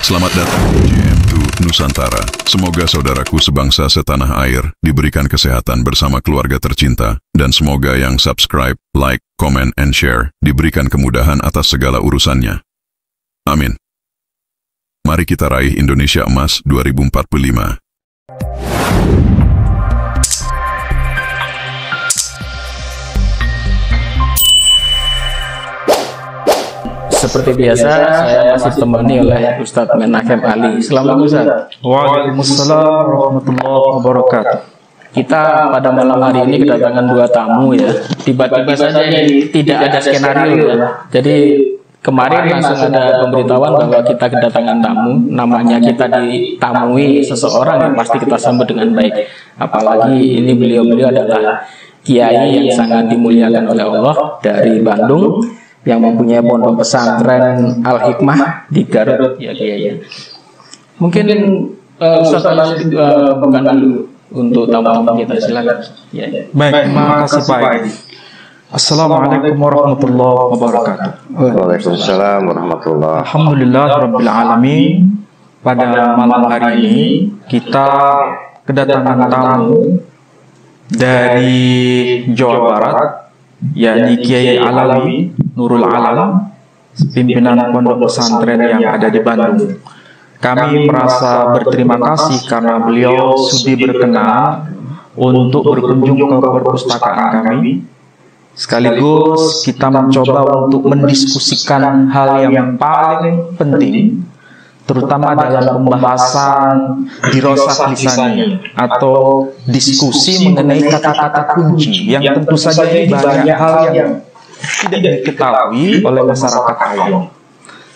Selamat datang di JM2 Nusantara. Semoga saudaraku sebangsa setanah air diberikan kesehatan bersama keluarga tercinta, dan semoga yang subscribe, like, comment, and share diberikan kemudahan atas segala urusannya. Amin. Mari kita raih Indonesia Emas 2045. Seperti biasa, saya masih ditemani oleh Ustadz Menahem Ali. Selamat Ustadz. Waalaikumsalam warahmatullahi wabarakatuh. Kita pada malam hari ini kedatangan dua tamu ya. Tiba-tiba saja ini tidak ada skenario ya. Jadi kemarin langsung ada pemberitahuan bahwa kita kedatangan tamu. Namanya kita ditamui seseorang yang pasti kita sambut dengan baik. Apalagi ini beliau-beliau adalah kiai yang sangat dimuliakan oleh Allah dari Bandung, yang mempunyai pondok pesantren Al-Hikmah di Garut ya Kiai. Mungkin Ustaz langsung bukan dulu untuk tamu-tamu kita, silakan. Ya. Baik, terima kasih Pak. Assalamualaikum warahmatullahi wabarakatuh. Waalaikumsalam warahmatullahi. Alhamdulillahirabbil alamin. Pada malam hari ini kita kedatangan tamu dari Jawa Barat, yakni Kiai Alawi Nurul Alam, pimpinan pondok pesantren yang ada di Bandung. Kami merasa berterima kasih karena beliau sudi berkenan untuk berkunjung ke perpustakaan kami. Sekaligus kita mencoba untuk mendiskusikan hal yang paling penting, terutama dalam pembahasan dirosah lisaniyah atau diskusi mengenai kata-kata kunci yang tentu saja ini banyak hal yang tidak diketahui oleh masyarakat awam.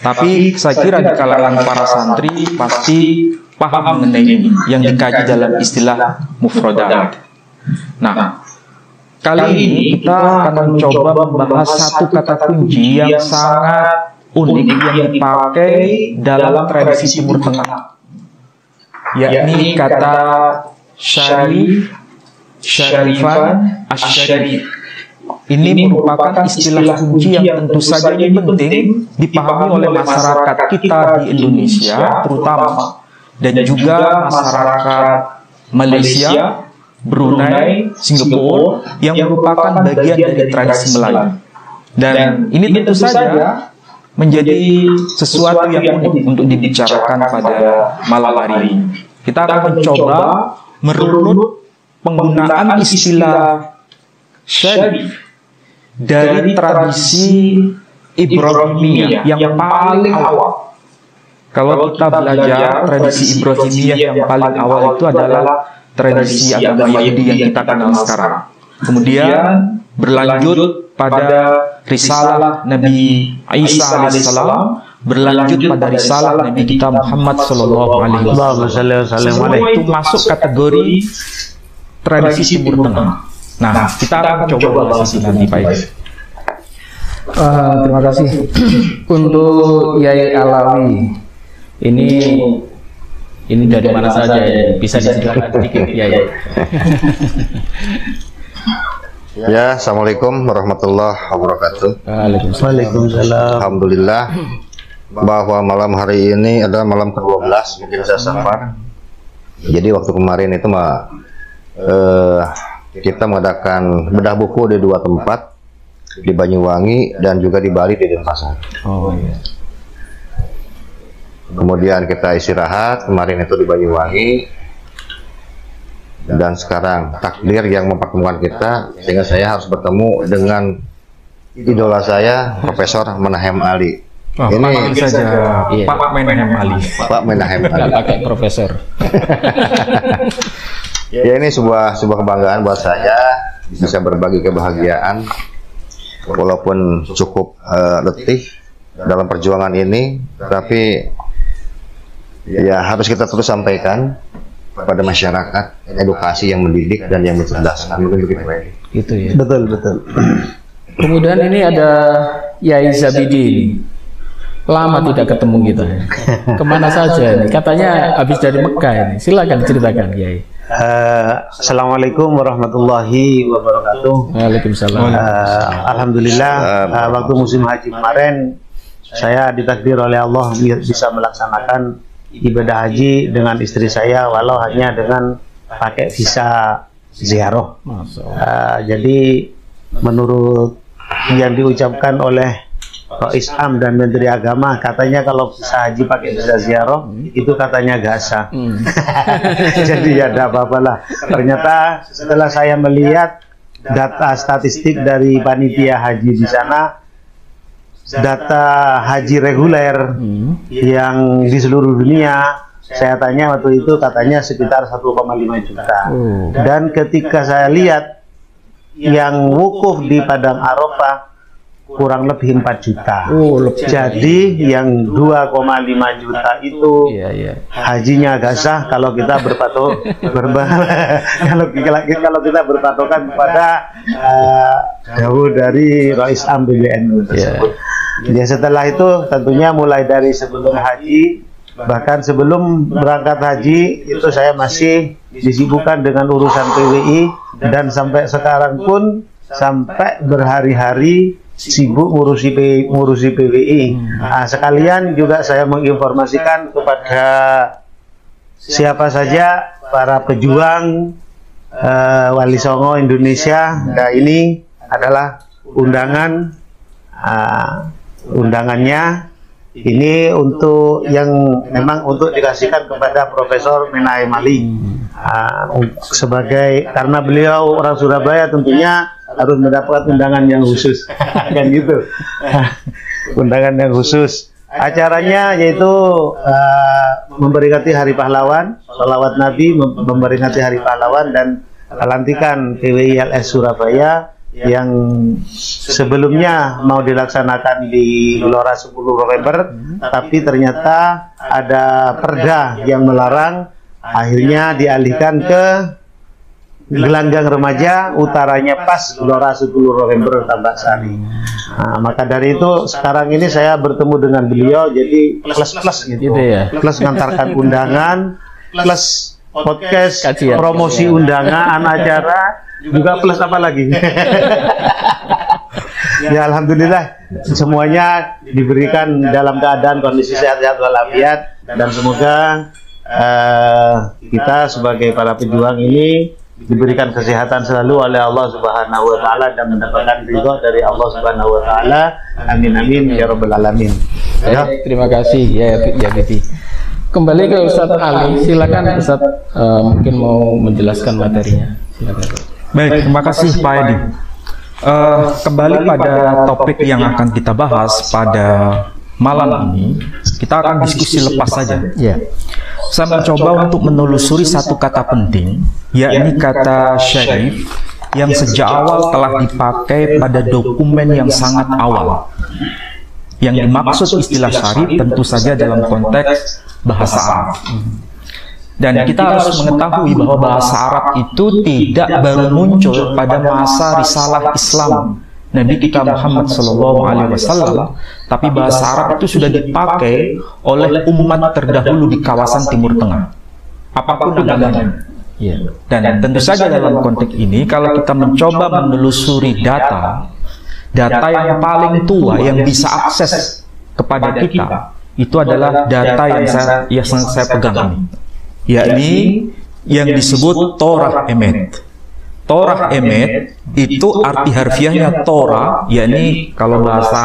Tapi saya kira di kalangan para santri pasti paham mengenai ini yang dikaji dalam istilah mufradat. Nah, kali ini kita akan mencoba membahas satu kata kunci yang sangat unik yang dipakai dalam tradisi Timur Tengah, yakni kata syarif, syarifan, asyarif. Ini merupakan istilah kunci yang tentu saja ini penting dipahami oleh masyarakat kita di Indonesia terutama, dan juga masyarakat Malaysia, Brunei, Singapura yang merupakan bagian dari tradisi Melayu. Dan ini tentu saja menjadi sesuatu yang unik untuk dibicarakan pada malam hari ini. Kita akan mencoba merunut penggunaan istilah syarif dari tradisi Ibrahimiyah yang paling awal. Kalau kita belajar tradisi Ibrahimiyah yang paling awal itu adalah tradisi agama Yahudi yang kita kenal sekarang. Kemudian berlanjut pada risalah Nabi Isa alaihissalam, berlanjut pada risalah Nabi kita Muhammad sallallahu alaihi wasallam. Itu masuk kategori tradisi Timur Tengah. Nah, kita akan coba bahas ini nanti Pak. Terima kasih untuk Yai Alawi. Ini dari mana saja ya? Bisa diceritakan sedikit Yai? Ya, assalamualaikum warahmatullahi wabarakatuh. Waalaikumsalam. Alhamdulillah bahwa malam hari ini adalah malam ke-12 mungkin saya safar. Jadi waktu kemarin itu kita mengadakan bedah buku di dua tempat, di Banyuwangi dan juga di Bali di Denpasar. Oh iya. Kemudian kita istirahat kemarin itu di Banyuwangi, dan sekarang takdir yang mempertemukan kita sehingga saya harus bertemu dengan idola saya, Profesor Menahem Ali. Oh, ini saja iya. Pak Menahem Ali. Pak Menahem Ali. Nggak pakai profesor. Ya, ini sebuah kebanggaan buat saya bisa berbagi kebahagiaan walaupun cukup letih dalam perjuangan ini, tapi ya harus kita terus sampaikan pada masyarakat edukasi yang mendidik dan yang mencerdaskan. Itu ya. Betul. Kemudian ini ada Yai Zabidi. Lama tidak ketemu kita. Kemana saja ini? Katanya habis dari Mekah ini. Silakan ceritakan Yai. Assalamualaikum warahmatullahi wabarakatuh. Waalaikumsalam. Alhamdulillah, waktu musim haji kemarin saya ditakdir oleh Allah bisa melaksanakan ibadah haji dengan istri saya walau hanya dengan pakai visa ziarah. Jadi menurut yang diucapkan oleh Rais Am dan Menteri Agama, katanya kalau visa haji pakai visa ziarah itu katanya gak sah. Jadi ya ada apa-apalah. Ternyata setelah saya melihat data statistik dari panitia haji di sana, data haji reguler yang di seluruh dunia, saya tanya waktu itu katanya sekitar 1,5 juta. Dan ketika saya lihat yang wukuf di Padang Arafah kurang lebih 4 juta. Jadi yang 2,5 juta itu hajinya agak sah kalau kita kalau kita berpatokan kepada jauh dari Rais Am PBNU tersebut. Ya, setelah itu tentunya mulai dari sebelum haji, bahkan sebelum berangkat haji itu saya masih disibukkan dengan urusan PWI, dan sampai sekarang pun sampai berhari-hari sibuk ngurusi PWI. Nah, sekalian juga saya menginformasikan kepada siapa saja para pejuang Wali Songo Indonesia. Nah, ini adalah undangannya. Ini untuk yang memang untuk dikasihkan kepada Profesor Menahem Ali sebagai, karena beliau orang Surabaya tentunya harus mendapat undangan yang khusus. Kan gitu. Undangan yang khusus. Acaranya yaitu memperingati Hari Pahlawan, sholawat Nabi memperingati Hari Pahlawan, dan pelantikan PWI LS Surabaya yang sebelumnya mau dilaksanakan di Gelora 10 November, tapi ternyata ada perda yang melarang, akhirnya dialihkan ke Gelanggang Remaja, utaranya pas Gelora 10 November Tambak Sari. Nah, maka dari itu sekarang ini saya bertemu dengan beliau, jadi plus gitu ya. Plus ngantarkan undangan, plus podcast, promosi undangan acara, juga plus apa lagi? Ya alhamdulillah semuanya diberikan dalam keadaan kondisi sehat-sehat walafiat, dan semoga kita sebagai para pejuang ini diberikan kesehatan selalu oleh Allah Subhanahu wa taala dan mendapatkan ridho dari Allah Subhanahu wa taala. Amin amin ya rabbal alamin. Ya, terima kasih ya Bibi. Kembali ke Ustadz Ali, silakan Ustadz mungkin mau menjelaskan materinya. Silakan. Baik, terima kasih Pak Edi. Kembali pada topik yang akan kita bahas pada malam ini, kita akan diskusi lepas saja. Saya mencoba untuk menelusuri satu kata penting, yakni kata syarif, yang sejak awal telah dipakai pada dokumen yang sangat awal. Yang dimaksud istilah syarif tentu saja dalam konteks bahasa Arab. Dan kita harus mengetahui bahwa bahasa Arab itu tidak baru muncul pada masa risalah Islam Nabi kita Muhammad SAW, tapi bahasa Arab itu sudah dipakai oleh umat terdahulu di kawasan Timur Tengah, apapun agamanya. Dan tentu saja dalam konteks ini, kalau kita mencoba menelusuri data yang paling tua yang bisa akses kepada kita, itu adalah data yang saya pegang ini, yakni yang disebut Torah Emet. Torah Emet itu arti harfiahnya Torah, yakni kalau bahasa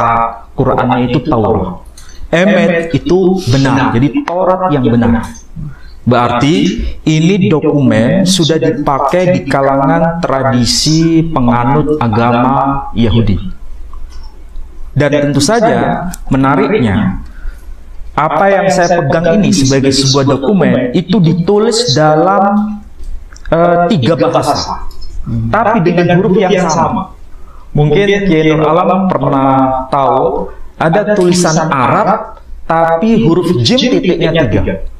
Qur'annya itu Taurat. Emet itu benar, jadi Taurat yang benar. Berarti ini dokumen sudah dipakai di kalangan tradisi penganut agama Yahudi. Dan tentu saja menariknya, apa yang saya pegang ini sebagai sebuah dokumen itu ditulis dalam 3 bahasa, tapi dengan huruf yang sama. Mungkin Kiai Nur Alam pernah tahu ada tulisan Arab tapi huruf jim titiknya 3.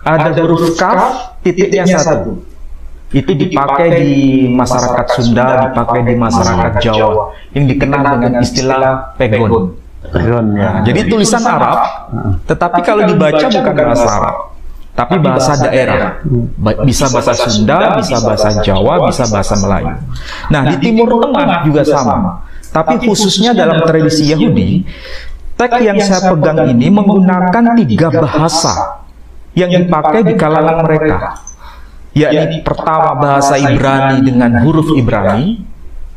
Ada huruf kaf titiknya 1. Itu dipakai di masyarakat Sunda, dipakai di masyarakat Jawa yang dikenal dengan istilah pegon. Ya. Jadi tulisan Arab, tetapi kalau dibaca bukan bahasa Arab, tapi bahasa daerah. Bisa bahasa Sunda, bisa bahasa Jawa, bisa bahasa Melayu. Nah, di Timur Tengah juga sama. Tapi khususnya dalam tradisi Yahudi, teks yang saya pegang ini menggunakan 3 bahasa yang dipakai di kalangan mereka, yakni pertama bahasa Ibrani dengan huruf Ibrani,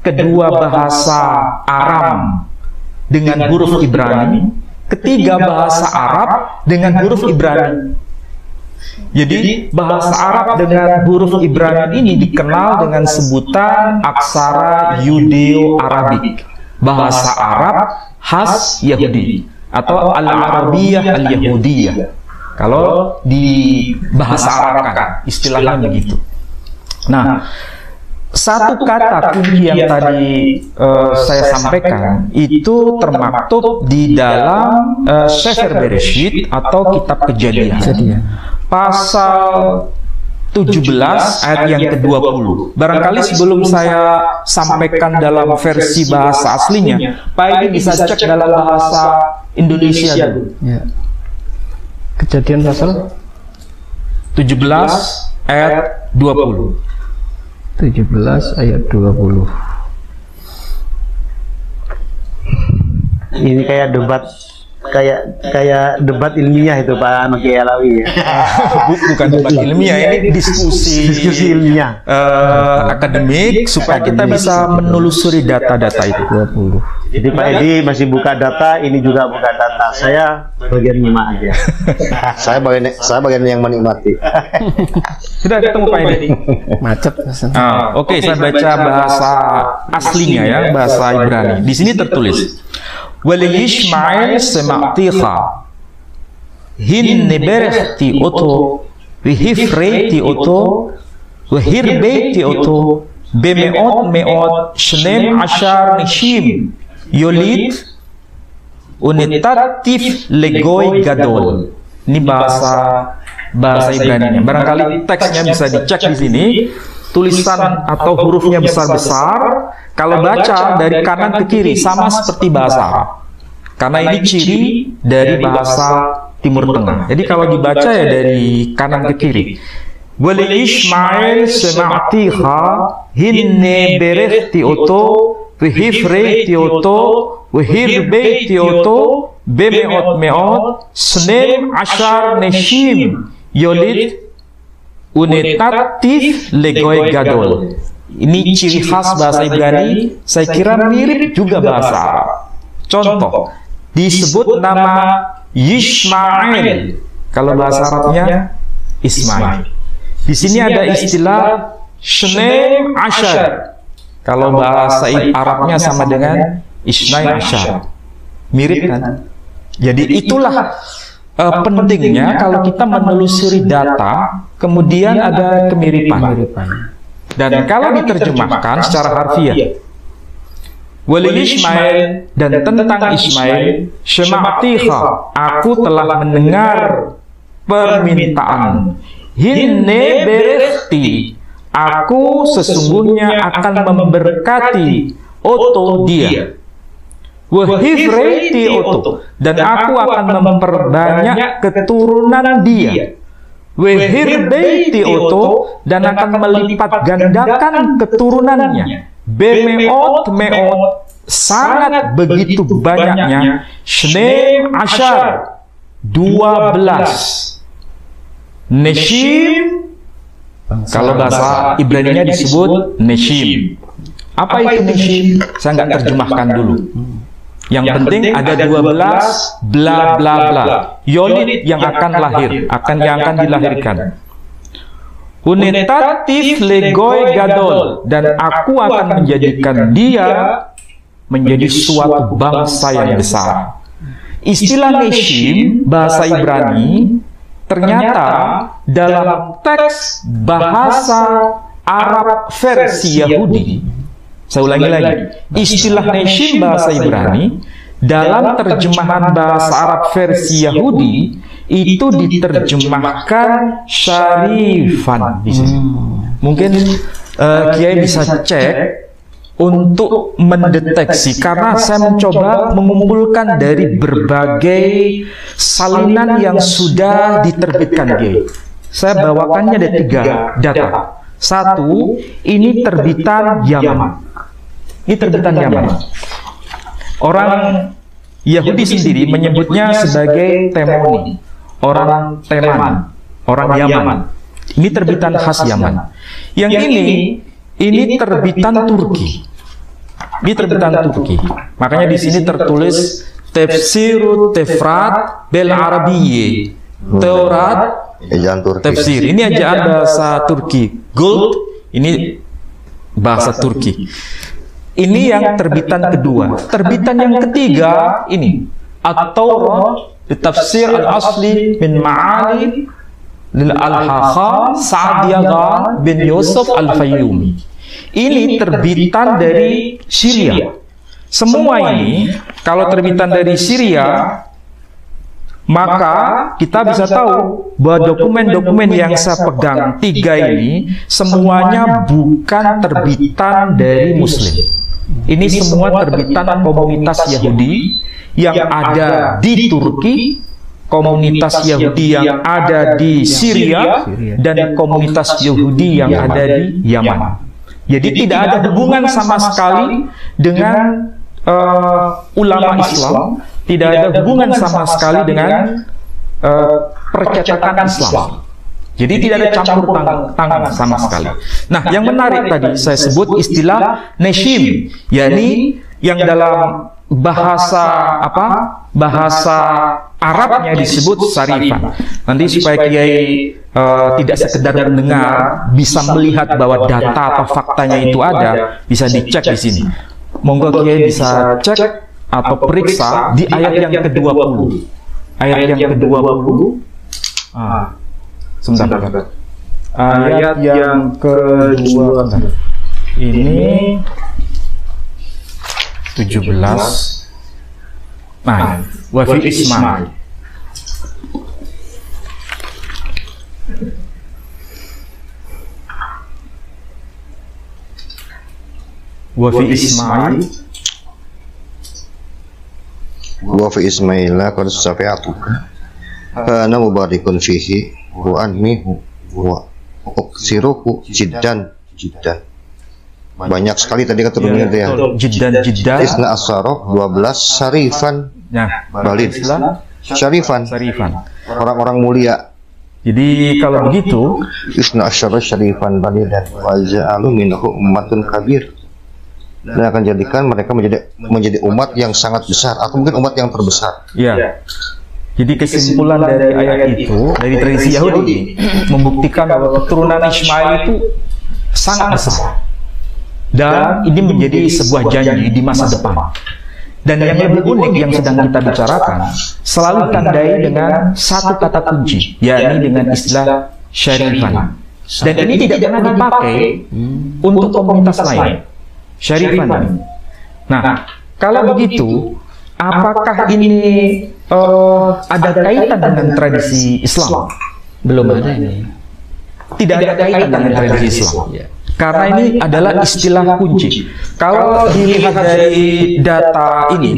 kedua bahasa Aram dengan huruf Ibrani, ketiga bahasa Arab dengan huruf Ibrani. Jadi bahasa Arab dengan huruf Ibrani ini dikenal dengan sebutan aksara Yudeo-Arabik, bahasa Arab khas Yahudi atau Al-Arabiyah Al-Yahudiyah. Kalau di bahasa Arab kan istilahnya begitu. Nah, satu kata kunci yang tadi saya sampaikan itu termaktub di dalam Sefer Bereshit atau Kitab Kejadian, pasal 17 ayat yang ke-20. Barangkali sebelum saya sampaikan dalam versi bahasa aslinya, Pak Edi bisa cek dalam bahasa Indonesia dulu. Ya. Kejadian pasal 17 ayat 20. 17 ayat 20. Ini kayak debat ilmiah itu Pak Kiai Alawi ya. Bukan debat ilmiah, ini diskusi ilmiah akademik supaya kita bisa menelusuri data-data itu. 20. Jadi Pak Edi masih buka data, ini juga buka data. Saya bagian nyimak aja. Saya bagian yang menikmati. Sudah ketemu Pak Edi? Macet. Oke, saya baca bahasa aslinya ya, bahasa Ibrani. Di sini tertulis, "Waliyishmael sema'tiha hinne berehti oto wihifreiti oto wihirbeiti oto bemeot shnem ashar nishim Yolid unitatif legoy gadol." Ini bahasa Ibrani. Barangkali teksnya bisa dicek di sini. Tulisan atau hurufnya besar-besar. Kalau baca dari kanan ke kiri sama seperti bahasa Arab. Karena ini ciri dari bahasa Timur Tengah. Jadi kalau dibaca ya dari kanan ke kiri. Wali Ismail sema'tiha hinne berehti oto wihifreiti oto wihirbeiti oto bemeot snem ashar neshim yolid unitatif legoy gadol. Ini ciri khas bahasa Ibrani, saya kira mirip juga bahasa Arab. Contoh, disebut nama Yishmael, kalau bahasa Arabnya Ismail. Di sini ada istilah Shnem Ashar, kalau bahasa Arabnya sama dengan Isnai Ashar. Mirip kan? Jadi itulah pentingnya kalau kita menelusuri data, kemudian ada kemiripan. Dan kalau diterjemahkan secara harfiah, Wali Ismail dan tentang Ismail, Shema'tiha, aku telah mendengar permintaan. Hinne berehti, aku sesungguhnya akan memberkati oto dia. Wahifreiti oto, dan aku akan memperbanyak keturunan dia. Wahirbeiti oto, dan akan melipat gandakan keturunannya. Bemeot meot, sangat begitu banyaknya. Shnem ashar, 12. Neshim, kalau bahasa Ibraninya disebut Neshim. Apa itu Neshim? Saya nggak terjemahkan dulu. Yang penting ada 12 bla bla bla. Yolid yang akan lahir, yang akan dilahirkan. Unitatif legoy gadol, dan aku akan menjadikan dia menjadi suatu bangsa yang besar. Istilah Neshim bahasa Ibrani ternyata dalam teks bahasa Arab versi Yahudi, saya ulangi lagi, istilah Neshim bahasa Ibrani dalam terjemahan bahasa Arab versi Yahudi itu diterjemahkan syarifan di sini. Mungkin Kiai bisa cek untuk mendeteksi, karena saya mencoba mengumpulkan dari berbagai salinan yang sudah diterbitkan Kiai. Saya bawakannya ada 3 data. 1, ini terbitan Yaman. Ini terbitan Yaman. Orang Yahudi sendiri menyebutnya sebagai Temoni, orang Teman, orang Yaman. Ini terbitan khas Yaman. Yang ini terbitan Turki. Ini terbitan Turki. Makanya di sini tertulis Tafsirut Tefrat Bel Arabiyye. Taurat tafsir. Ini ejaan bahasa Turki. Gold ini bahasa Turki. Ini yang terbitan kedua. Terbitan yang ketiga ini At-Taurat Tafsir Al-Asli min Ma'ali lil Al-Hakha Sa'diyagan bin Yusuf Al-Fayyumi. Ini terbitan dari Syria. Semua ini kalau terbitan dari Syria, maka kita bisa tahu bahwa dokumen-dokumen yang saya pegang tiga ini semuanya bukan terbitan dari Muslim. Ini semua terbitan komunitas Yahudi yang ada di Turki, komunitas Yahudi yang ada di Syria, dan komunitas Yahudi yang ada di Yaman. Jadi tidak ada hubungan sama sekali dengan ulama Islam, tidak ada hubungan sama sekali dengan percetakan Islam. Jadi tidak ada campur tangan sama sekali. Nah, yang menarik tadi saya sebut istilah neshim, yakni yang dalam bahasa bahasa Arabnya disebut sarifan. Nanti supaya Kiai tidak sekedar mendengar, bisa melihat bahwa data atau faktanya itu ada, bisa dicek di sini. Monggo Kiai bisa cek atau periksa di ayat yang ke-20. Ayat yang ke-20. Sebentar. Ayat yang ke-20. Ini 17. Nah, wa fi Ismail. Wa fi Ismail. Wa fi Ismail qad safi'atuka. Ana mubarikun fihi wa anmihu wa uksiruhu jiddan. Banyak sekali tadi keturunannya ya. Jiddan. Isna Asharoh 12 syarifan. Balid. Syarifan. Orang-orang mulia. Jadi kalau begitu, Isna Asharoh syarifan balidan wa ja'alu minhu ummatun kabir. Dan akan jadikan mereka menjadi umat yang sangat besar atau mungkin umat yang terbesar. Ya. Jadi kesimpulan dari ayat itu, dari tradisi Yahudi membuktikan bahwa keturunan Ismail itu sangat besar. Dan ini menjadi sebuah janji di masa depan. Dan yang lebih unik yang sedang kita bicarakan selalu ditandai dengan satu kata kunci, yakni dengan istilah syarifan. Dan ini tidak pernah dipakai untuk komunitas lain. Syarifan. Nah, kalau begitu, apakah ini ada kaitan dengan tradisi Islam? Belum ada ini. Tidak ada kaitan dengan tradisi Islam. Karena ini adalah istilah kunci. Kalau dilihat dari data ini,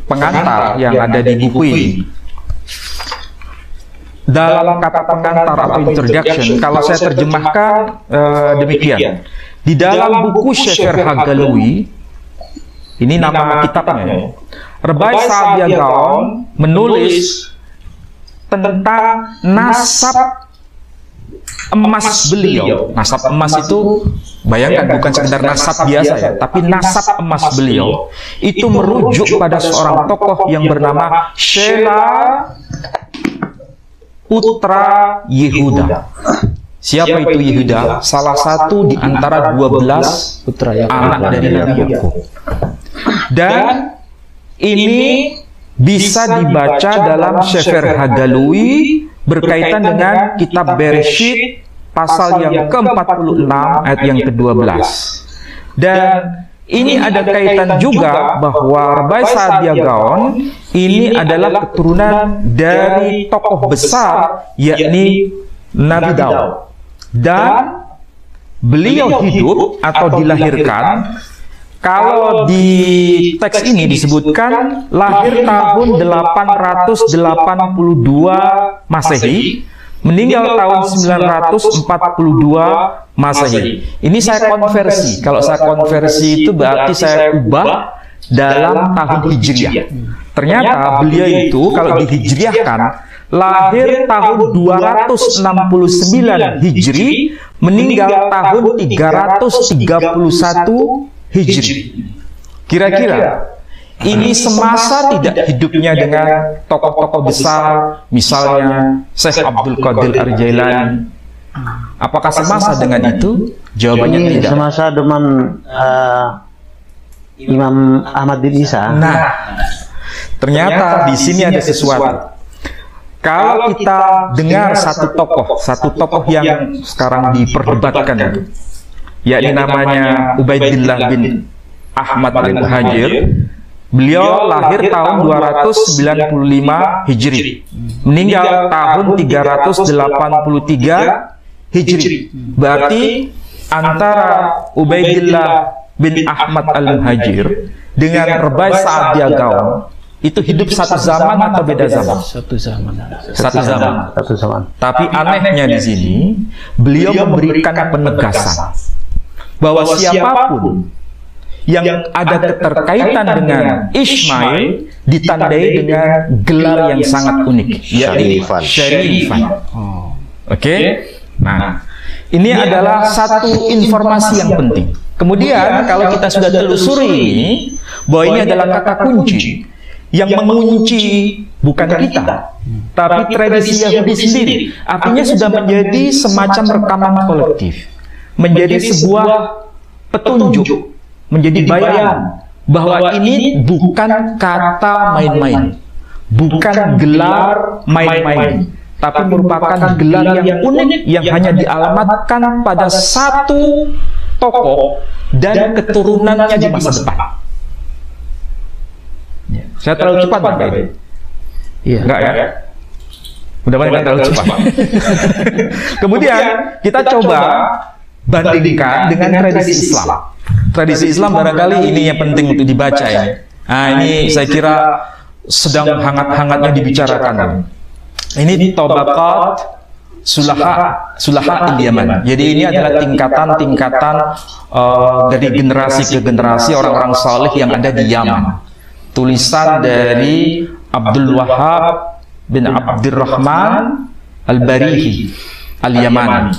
pengantar yang ada di buku ini, dalam kata pengantar atau introduction, kalau saya terjemahkan demikian. Di dalam buku Sefer Haggalui, ini nama kitabnya, Rabbi Sa'dia Gaon menulis tentang nasab emas beliau. Nasab emas itu, bayangkan, bukan sekedar nasab biasa ya, tapi nasab emas beliau itu merujuk pada seorang tokoh yang bernama Shela putra Yehuda. Siapa itu Yehuda? Salah satu di antara 12 putra anak dari Nabi Yakub. Dan ini bisa dibaca dalam Sefer Haggalui berkaitan dengan kitab Bereshit pasal yang ke-46 ayat yang ke-12. Dan ini ada kaitan juga bahwa Rabbi Sa'dia Gaon ini adalah keturunan dari tokoh besar, yakni Nabi Daud. Dan beliau hidup atau dilahirkan, kalau di teks ini disebutkan lahir tahun 882 Masehi, meninggal tahun 942 Masehi. Ini saya konversi. Kalau saya konversi itu berarti saya ubah dalam tahun Hijriah. Ternyata beliau itu kalau dihijriahkan lahir tahun 269 Hijri, meninggal tahun 331 Hijri. Kira-kira ini semasa tidak hidupnya dengan tokoh-tokoh besar, misalnya Syekh Abdul Qadir Ar-Jailani? Apakah semasa dengan itu? Jawabannya ini tidak. semasa dengan Imam Ahmad bin Isa. Nah, ternyata di sini ada sesuatu. Kalau kita dengar satu tokoh yang sekarang diperdebatkan, yakni namanya Ubaidillah bin Ahmad al-Muhajir. Beliau lahir tahun 295 Hijri, meninggal tahun 383 Hijri. Berarti antara Ubaidillah bin Ahmad al-Muhajir dengan Rubai' Sa'adiyah Gawam itu hidup satu zaman atau beda zaman? Satu zaman. Satu zaman. Satu zaman. Tapi anehnya di sini, beliau memberikan penegasan bahwa siapapun yang ada keterkaitan dengan Ismail ditandai dengan gelar yang sangat unik, yakni Syarifan. Oke? Nah, ini adalah satu informasi yang penting. Kemudian kalau kita sudah telusuri ini, bahwa ini adalah kata kunci yang mengunci bukan kita, tapi tradisi Yahudi sendiri. Artinya sudah menjadi semacam rekaman kolektif, menjadi sebuah petunjuk, menjadi bayangan bahwa ini bukan kata main-main, bukan gelar main-main, tapi merupakan gelar yang unik yang hanya dialamatkan pada satu tokoh dan keturunannya di masa depan. Saya terlalu cepat, Pak Edi? Iya. Enggak ya? Mudah-mudahan terlalu cepat. Kemudian kita coba bandingkan dengan tradisi Islam. Tradisi Islam barangkali ini yang penting untuk dibaca ya. Nah, ini saya kira sedang hangat-hangatnya dibicarakan. Ini Tabaqat Sulaha Yaman. Jadi ini adalah tingkatan-tingkatan dari generasi ke generasi orang-orang saleh yang ada di Yaman. Tulisan dari Abdul Wahab bin Abdurrahman Al-Barihi Al-Yamani.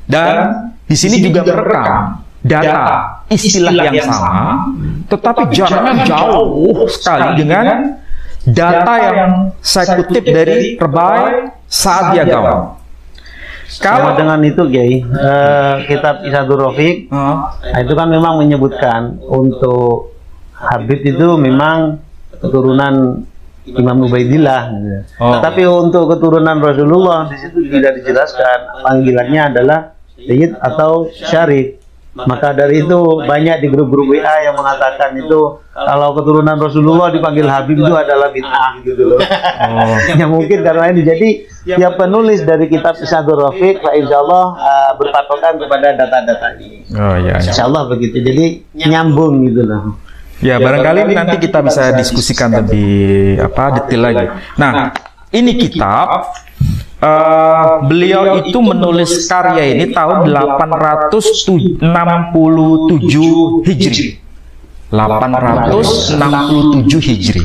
Dan di sini juga merekam data istilah yang sama, tetapi jaraknya jauh sekali dengan data yang saya kutip dari Rubai' Sa'adiyah Gawam. Kalau dengan itu, Kiai, kitab Isadur Rafiq itu kan memang menyebutkan untuk Habib itu memang keturunan Imam Ubaidillah. Tapi untuk keturunan Rasulullah di situ tidak dijelaskan panggilannya adalah Sayyid atau Syarif. Maka dari itu banyak di grup-grup WA yang mengatakan itu kalau keturunan Rasulullah dipanggil Habib itu adalah bid'ah gitu loh. Ya mungkin karena ini. Jadi ya penulis dari kitab Isadur Rafiq insyaallah berpatokan kepada data-data ini. Oh ya. Insyaallah begitu. Jadi nyambung gitu loh. Ya barangkali nanti kita bisa diskusikan lebih detail lagi. Nah, ini kitab beliau itu menulis karya ini tahun 867 Hijri. 867 Hijri.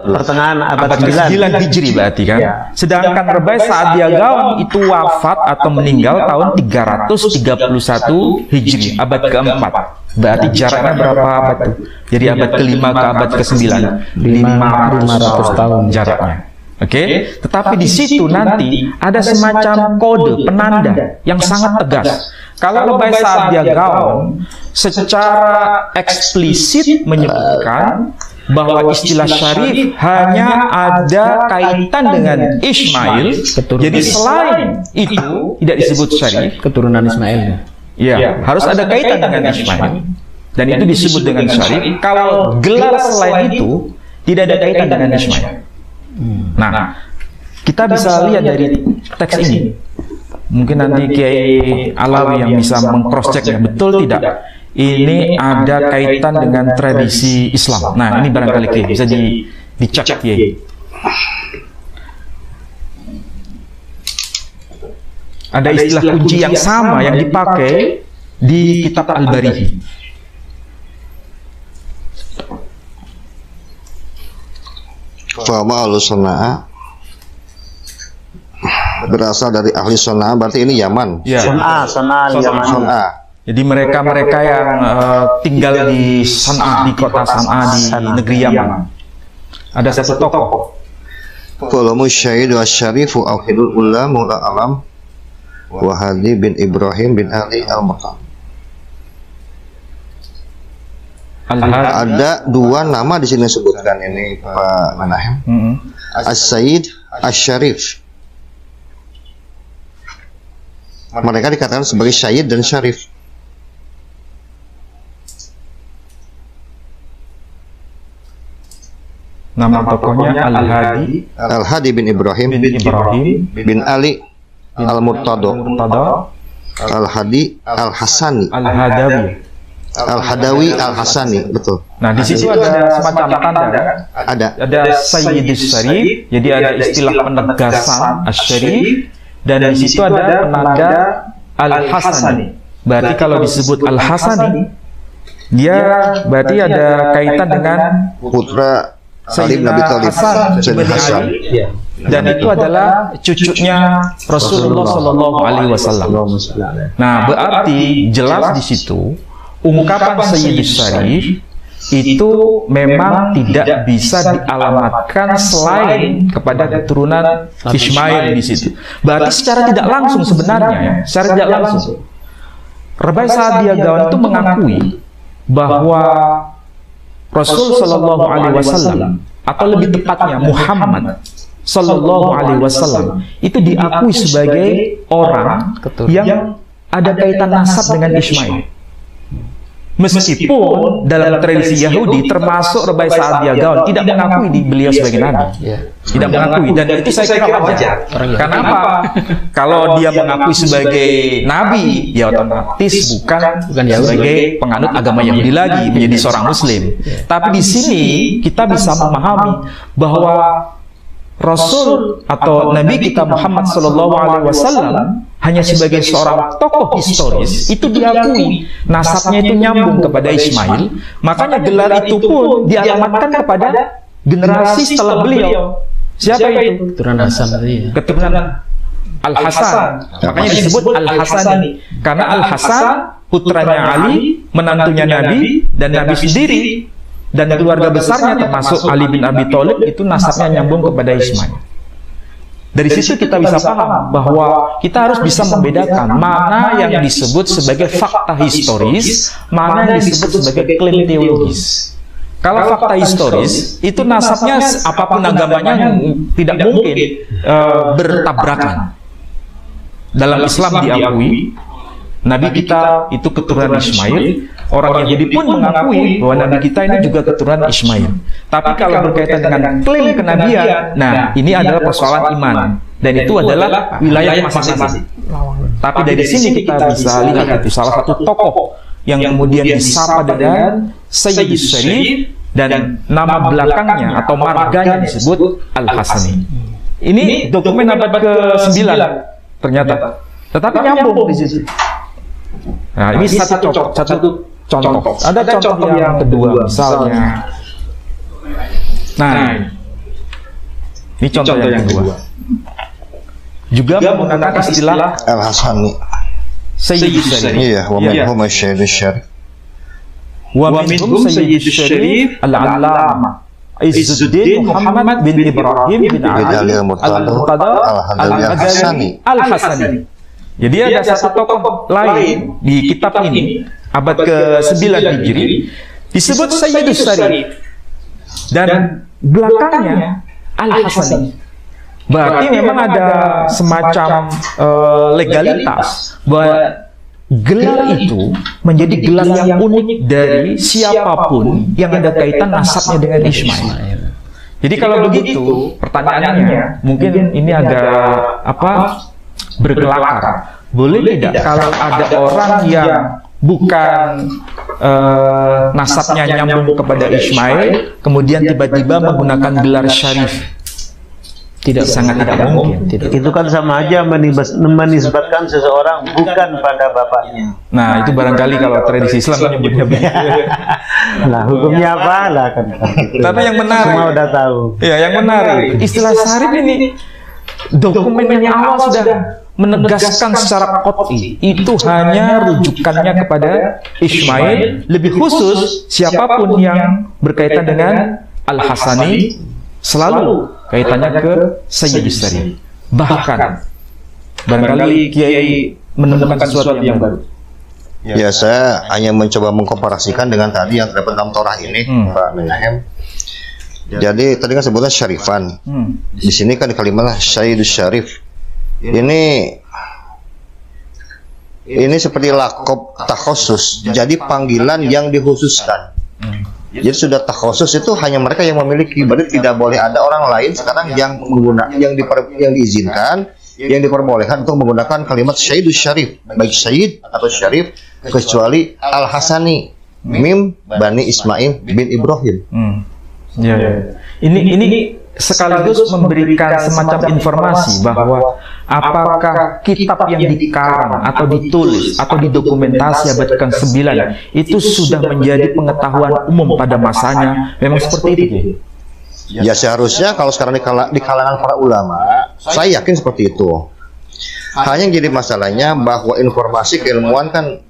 Pertengahan abad ke-9 Hijri berarti kan. Ya. Sedangkan Rubai' Sa'adiyah Gawam itu wafat atau meninggal tahun 331 Hijri, abad keempat. Berarti jaraknya berapa abad itu? Jadi abad ke-5 ke abad ke-9, 500 tahun jaraknya. Oke, tetapi di situ nanti ada semacam kode penanda yang sangat tegas. Kalau Rubai' Sa'adiyah Gawam secara eksplisit menyebutkan bahwa istilah syarif hanya ada kaitan dengan Ismail, jadi selain itu tidak disebut syarif. Keturunan Ismail. Ya, harus ada kaitan dengan Ismail dan itu disebut dengan syarif. Kalau gelar selain itu tidak ada kaitan dengan Ismail. Nah, kita bisa lihat dari teks ini. Mungkin nanti Kiai Alawi yang bisa meng-cross-check betul tidak ini ada kaitan dengan tradisi Islam. Nah, ini barangkali Kiai bisa dicek Kiai. Ada istilah kunci yang sama yang dipakai di kitab Al-Barihi. Fama al-Sana'a berasal dari ahli Sana'a, berarti ini Yaman. Ya. Sana'a Yaman. Sana'a. Jadi mereka yang tinggal di Sana'a, di kota Sana'a, di negeri Yaman. Ada satu tokoh. Qalamu Syahid wa Syarifu Al-Hidul Ula Mula Alam Wahadi bin Ibrahim bin Ali Al-Maqam. Ada dua nama di sini disebutkan ini Pak Manahem. As-Sayyid As-Syarif. Mereka dikatakan sebagai Syahid dan Syarif. Nama tokohnya Al-Hadi. Al-Hadi bin Ibrahim bin Ali Al-Murtada. Al-Hadi Al-Hasani. Al-Hadawi Al-Hasani, betul. Nah, di situ ada semacam tanda. Ada Sayyidus Syarif, jadi ada istilah penegasan Asy-Syarif, dan di situ ada penanda Al-Hasani. Berarti kalau disebut Al-Hasani, dia berarti ada kaitan dengan putra Ali bin Abi Thalib, Sayyidina Hasan. Dan itu adalah cucunya Rasulullah Shallallahu Alaihi Wasallam. Nah, berarti jelas di situ ungkapan Sayyidus Syarif itu memang tidak bisa dialamatkan selain kepada keturunan Ismail di situ. Berarti secara tidak langsung sebenarnya, secara tidak langsung, Rabai Sa'adiyah Gawan itu mengakui bahwa Rasul Shallallahu Alaihi Wasallam, atau lebih tepatnya Muhammad Sallallahu Alaihi Wasallam, itu diakui sebagai orang yang ada kaitan nasab dengan Ismail. Meskipun dalam tradisi Yahudi termasuk Rabai Sa'adiyah Gawan tidak mengakui beliau sebagai nabi, tidak mengakui, dan itu saya kira wajar. Karena apa? Kalau dia mengakui sebagai nabi, ya otomatis bukan sebagai penganut agama Yahudi lagi, menjadi seorang Muslim. Tapi di sini kita bisa memahami bahwa Rasul atau Nabi kita Muhammad Sallallahu Alaihi Wasallam hanya sebagai seorang tokoh historis itu diakui, nasabnya itu nyambung kepada Ismail, makanya gelar itu pun dialamatkan kepada generasi setelah beliau. Siapa itu? Keturunan Hasan tadi. Keturunan Al-Hasan. Makanya disebut Al-Hasani, karena Al-Hasan putranya Ali, menantunya Nabi, dan Nabi sendiri dan keluarga besarnya termasuk Ali bin Abi Thalib itu nasabnya nyambung kepada Ismail. Dari situ kita bisa paham bahwa kita harus bisa membedakan mana yang disebut sebagai fakta historis, mana yang disebut sebagai klaim teologis. Kalau fakta historis itu nasabnya apapun agamanya tidak mungkin bertabrakan. Dalam Islam diakui Nabi kita itu keturunan Ismail. Orang Yahudi pun mengakui bahwa Nabi kita ini juga keturunan Ismail. Tapi kalau berkaitan dengan klaim kenabian, nah ini adalah persoalan iman, dan itu adalah wilayah masing-masing. Tapi dari sini kita bisa lihat itu salah satu tokoh yang kemudian disapa dengan Sayyidus Syarif, dan nama belakangnya atau marganya disebut Al-Hasani. Ini dokumen abad ke-9 ternyata, tetapi nyambung di situ. Nah, ini satu contoh. Ada contoh yang kedua, misalnya. Nah, ini contoh yang kedua. Juga menggunakan istilah Al-Hasani. Sayyidus Syarif. Iya, wa minhum Sayyidus Syarif. Wa minhum Sayyidus Syarif Al-Allamah Izzuddin Muhammad bin Ibrahim bin Ali Al-Murtada Al-Hasani. Jadi ada satu tokoh lain di kitab ini abad ke-9 Hijri disebut Sayyidus Syarif, dan belakangnya Al-Hasani. Berarti memang ada semacam legalitas bahwa gelar itu menjadi gelar yang unik dari siapapun yang ada kaitan nasabnya dengan Ismail. Jadi kalau begitu pertanyaannya mungkin ini agak berkelakar. Boleh tidak kalau ada orang yang bukan nasabnya nyambung kepada Ismail, kemudian tiba-tiba menggunakan gelar Syarif? sangat tidak mungkin. Itu kan sama aja menisbatkan seseorang bukan pada bapaknya. Nah, itu barangkali kalau tradisi Islam menyebutnya begitu. Lah hukumnya apa lah kan? Tapi yang menarik, semua udah tahu. Ya, yang menarik, istilah syarif ini dokumen yang awal sudah menegaskan secara qat'i itu hanya rujukannya kepada Ismail, lebih khusus siapapun yang berkaitan dengan Al-Hasani selalu kaitannya ke Sayyid Syarif. Bahkan barangkali Kiai menemukan sesuatu yang baru. Ya, saya hanya mencoba mengkomparasikan dengan tadi yang terdapat dalam Torah ini, Pak Menahem. Jadi tadi kan sebutnya syarifan. Di sini kan di kalimatnya Sayyidus Syarif. Ini seperti lakob takhusus. Jadi panggilan yang dikhususkan. Jadi sudah takhusus itu hanya mereka yang memiliki. Berarti tidak boleh ada orang lain sekarang yang diizinkan, yang diperbolehkan untuk menggunakan kalimat Sayyidus Syarif, baik Sayyid atau Syarif, kecuali Al-Hasani, Mim Bani Ismail bin Ibrahim. Ya. Ini sekaligus memberikan semacam informasi bahwa apakah kitab yang dikarang atau ditulis atau didokumentasi abad ke-9 itu sudah menjadi pengetahuan umum pada masanya, memang seperti itu. Ya seharusnya kalau sekarang di kalangan para ulama, saya yakin seperti itu. Hanya yang jadi masalahnya bahwa informasi keilmuan kan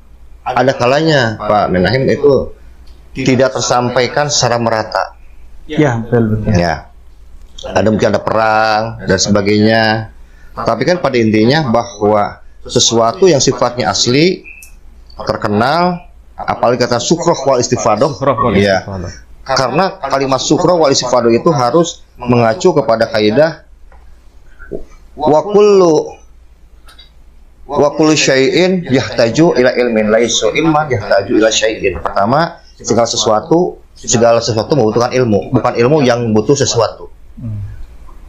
ada kalanya, Pak Menahim, itu tidak tersampaikan secara merata. Ya, betul. Ya. Mungkin ada perang dan sebagainya. Tapi kan pada intinya bahwa sesuatu yang sifatnya asli, terkenal, apalagi kata sukroh wal istifadoh, ya. Karena kalimat sukroh wal istifadoh itu harus mengacu kepada kaidah wa kullu syai'in yahtaju ila ilmin laisu ilman yahtaju ila syai'in. Pertama, segala sesuatu membutuhkan ilmu, bukan ilmu yang butuh sesuatu.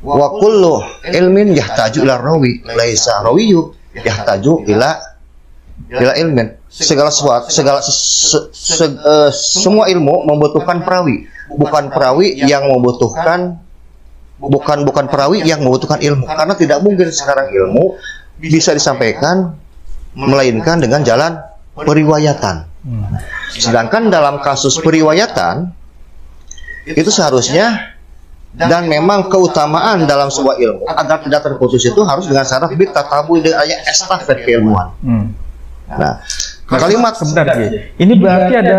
Wa kullu ilmin yahtaju ila rawi laisa rawiyu yahtaju ila ilmin. Semua ilmu membutuhkan perawi, bukan perawi yang membutuhkan ilmu, karena tidak mungkin sekarang ilmu bisa disampaikan melainkan dengan jalan periwayatan. Sedangkan dalam kasus periwayatan itu seharusnya, dan memang keutamaan dalam sebuah ilmu agar tidak terputus itu harus dengan syarat bitatabu dengan estafet keilmuan. Nah, kalimat sebenarnya ini berarti ada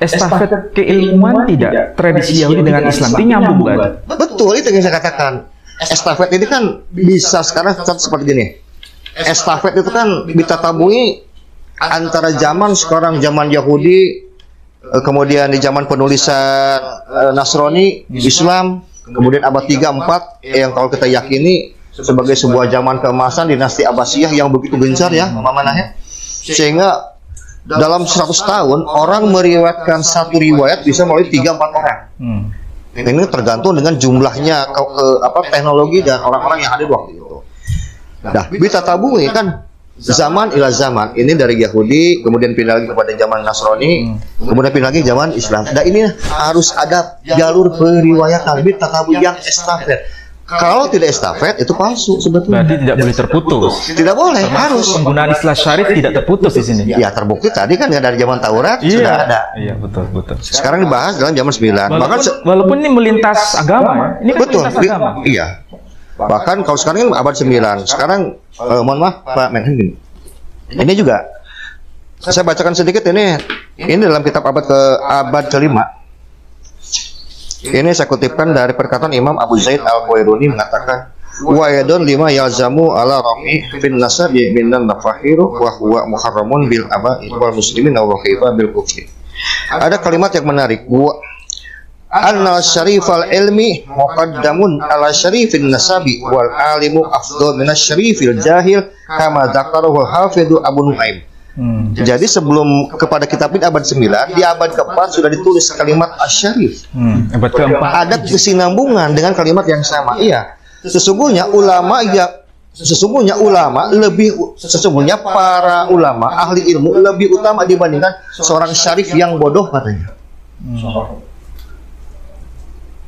estafet keilmuan tidak tradisi Yahudi dengan Islam ini nyambung banget. Betul, itu yang saya katakan. Estafet ini kan bisa sekarang seperti gini. Estafet itu kan ditatabui antara zaman sekarang, zaman Yahudi, kemudian di zaman penulisan Nasrani, Islam, kemudian abad 3-4 yang kalau kita yakini sebagai sebuah zaman keemasan dinasti Abbasiyah yang begitu gencar ya, mamanya. Sehingga dalam 100 tahun orang meriwayatkan satu riwayat bisa melalui 3-4 orang. Ini tergantung dengan jumlahnya teknologi dan orang-orang yang ada di waktu itu. Nah, bitatabui kan zaman ila zaman, ini dari Yahudi, kemudian pindah lagi kepada zaman Nasrani, kemudian pindah lagi zaman Islam. Dan ini harus ada jalur periwayatan bitatabui yang estafet. Kalau tidak estafet itu palsu sebetulnya. Berarti tidak boleh terputus. Tidak boleh, harus. Penggunaan istilah syarif tidak terputus di sini. Ya terbukti tadi kan dari zaman Taurat sudah ada. Iya, betul. Sekarang dibahas dalam zaman 9. Walaupun ini melintas agama ya. Ini kan betul. Melintas agama. Iya. Bahkan kalau sekarang kan abad 9. Sekarang mohon maaf Pak Menhan. Ini juga saya bacakan sedikit ini dalam kitab abad ke-5. Ini saya kutipkan dari perkataan Imam Abu Zaid Al-Qairuni mengatakan, wa yadun lima yalzamu ala rami bin nasabi minan nafahiru wa huwa muharramun bil aba'i wal muslimin wa kaifa bil kufri. Ada kalimat yang menarik, wa anna syarifal ilmi muqaddamun ala syarifin nasabi wal alimu afdal min syarifil jahil kama dzakarahu hafidhu Abu Nuaim. Jadi sebelum kepada kitab ini abad 9, di abad ke-4 sudah ditulis kalimat asyarif. Abad ke-4 ada kesinambungan dengan kalimat yang sama. Iya, sesungguhnya para ulama ahli ilmu lebih utama dibandingkan seorang syarif yang bodoh katanya.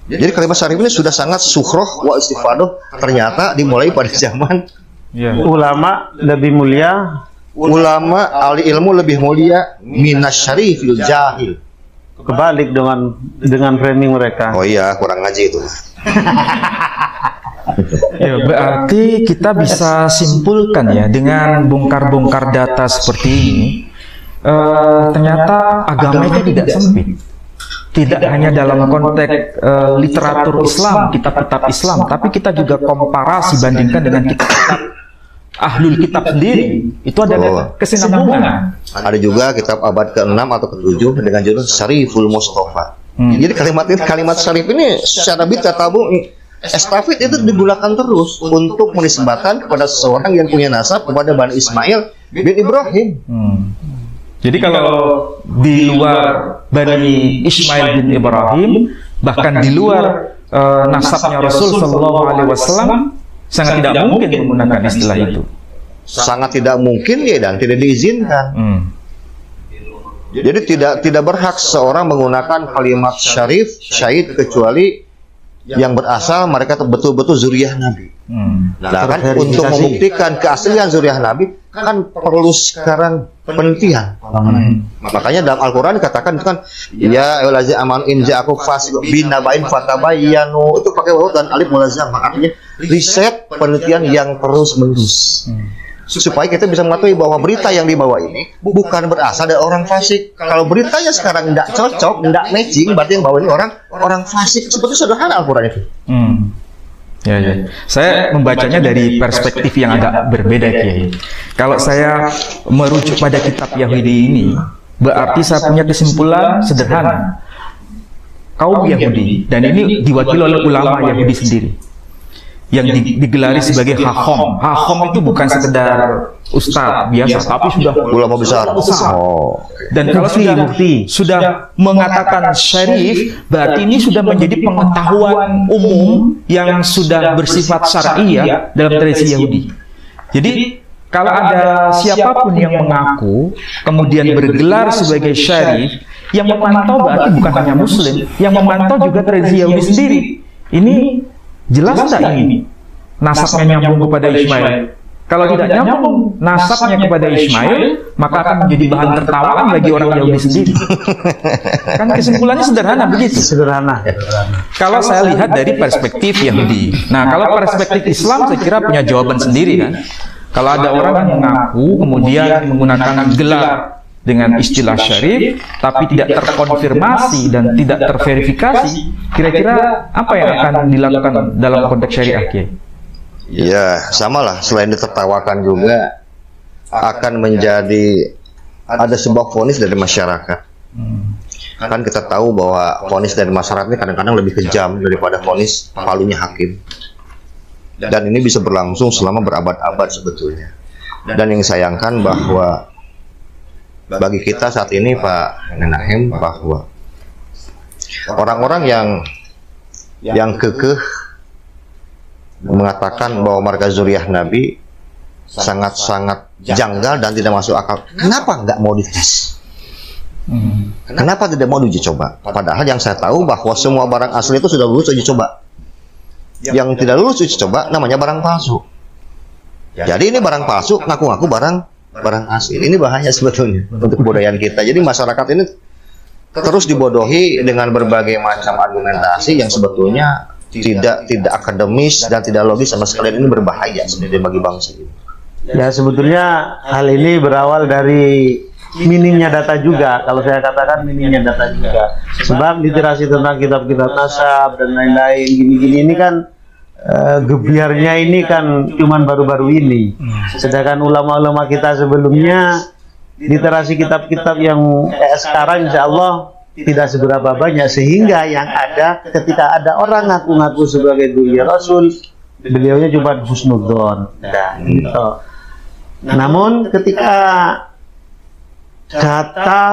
Jadi kalimat syarif ini sudah sangat sukhroh wa istifadoh, ternyata dimulai pada zaman ulama lebih mulia, ulama ahli ilmu lebih mulia minas syarifil jahil. Kebalik dengan framing mereka. Oh iya, kurang ngaji itu. Ya, berarti kita bisa simpulkan ya dengan bongkar-bongkar data seperti ini, ternyata agama itu tidak sempit. Tidak hanya dalam konteks literatur Islam, kitab-kitab Islam, tapi kita juga komparasi bandingkan dengan kitab-kitab ahlul kitab sendiri. Itu ada kesinambungan. Ada juga kitab abad ke-6 atau ke-7 dengan judul Syariful Mustafa. Jadi kalimat syarif ini secara tabu estafet itu digunakan terus untuk menisbahkan kepada seseorang yang punya nasab kepada Bani Ismail bin Ibrahim. Jadi kalau di luar Bani Ismail bin Ibrahim, bahkan di luar nasabnya Rasul Sallallahu Alaihi Wasallam, sangat tidak mungkin menggunakan istilah itu. Sangat tidak mungkin ya, dan tidak diizinkan. Jadi tidak berhak seorang menggunakan kalimat syarif, syahid, kecuali yang berasal mereka betul-betul zuriyah Nabi. Nah kan untuk membuktikan keaslian zuriyah Nabi kan perlu sekarang penelitian. Makanya dalam Al-Quran dikatakan itu kan ya ayyuhallazina amanu in ja'akum fasiqun binaba'in fatabayyanu, itu pakai waw dan alif mulazam, artinya riset penelitian yang terus-menerus. Supaya kita bisa mengetahui bahwa berita yang dibawa ini bukan berasal dari orang fasik. Kalau beritanya sekarang tidak cocok, tidak matching, berarti yang bawa ini orang fasik. Seperti sederhana Al-Quran itu. Ya. Saya membacanya dari perspektif yang agak berbeda, Kiai. Kalau saya merujuk pada kitab Yahudi ini, berarti saya punya kesimpulan sederhana. Kaum Yahudi, dan ini diwakili oleh ulama Yahudi sendiri, yang digelari sebagai Hachom. Hachom itu bukan sekedar ustadz biasa, tapi sudah ulama besar. Dan kalau sudah mengatakan syarif, berarti ini sudah menjadi pengetahuan umum yang sudah bersifat syar'iyah dalam tradisi Yahudi. Jadi kalau ada siapapun yang mengaku kemudian bergelar sebagai syarif, yang memantau berarti bukan hanya Muslim, yang memantau juga tradisi Yahudi sendiri. Ini jelas tidak ini nasabnya nyambung kepada Ismail? Kalau tidak nyambung nasabnya kepada Ismail, maka akan menjadi bahan tertawaan bagi orang Yahudi sendiri. Kan kesimpulannya sederhana begitu. Sederhana. Kalau saya lihat dari perspektif Yahudi. Nah, kalau perspektif Islam saya kira punya jawaban sendiri kan. Kalau ada orang yang mengaku kemudian menggunakan gelar dengan istilah syarif, tapi tidak terkonfirmasi dan tidak terverifikasi, kira-kira apa yang akan dilakukan dalam konteks syariah, Kiai? Ya, samalah. Selain ditertawakan juga akan menjadi ada sebuah vonis dari masyarakat. Kan kita tahu bahwa vonis dari masyarakat ini kadang-kadang lebih kejam daripada vonis palunya hakim. Dan ini bisa berlangsung selama berabad-abad sebetulnya. Dan yang sayangkan bahwa bagi kita saat ini Pak Menahem, bahwa orang-orang yang kekeh mengatakan bahwa marga zuriyah Nabi sangat-sangat janggal dan tidak masuk akal. Kenapa nggak mau dites? Kenapa tidak mau diuji coba? Padahal yang saya tahu bahwa semua barang asli itu sudah lulus uji coba. Yang tidak lulus uji coba namanya barang palsu. Jadi ini barang palsu, ngaku-ngaku barang asli. Ini bahaya sebetulnya untuk kebudayaan kita. Jadi masyarakat ini terus dibodohi dengan berbagai macam argumentasi yang sebetulnya tidak akademis dan tidak logis sama sekali. Ini berbahaya sebenarnya bagi bangsa ini. Ya, sebetulnya hal ini berawal dari minimnya data juga. Kalau saya katakan minimnya data juga. Sebab literasi tentang kitab-kitab nasab dan lain-lain gini-gini ini kan gebiarnya ini kan cuman baru-baru ini. Sedangkan ulama-ulama kita sebelumnya literasi kitab-kitab yang sekarang insya Allah tidak seberapa banyak, sehingga yang ada ketika ada orang ngaku-ngaku sebagai duli Rasul, beliaunya cuma husnudzon. Nah, gitu. Namun ketika data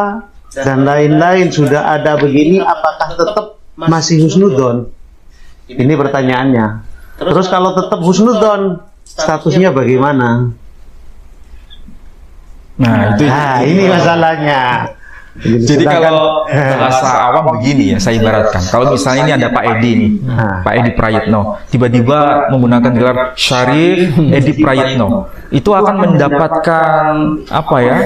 dan lain-lain sudah ada begini, apakah tetap masih husnudzon? Ini pertanyaannya. Terus kalau tetap husnudzon, statusnya bagaimana? Nah, ini masalahnya. Jadi kalau bahasa awam begini ya, saya ibaratkan. Kalau misalnya ini ada Pak Edi nih, Pak Edi Prayitno, tiba-tiba menggunakan gelar Syarif Edi Prayitno, itu akan mendapatkan apa ya?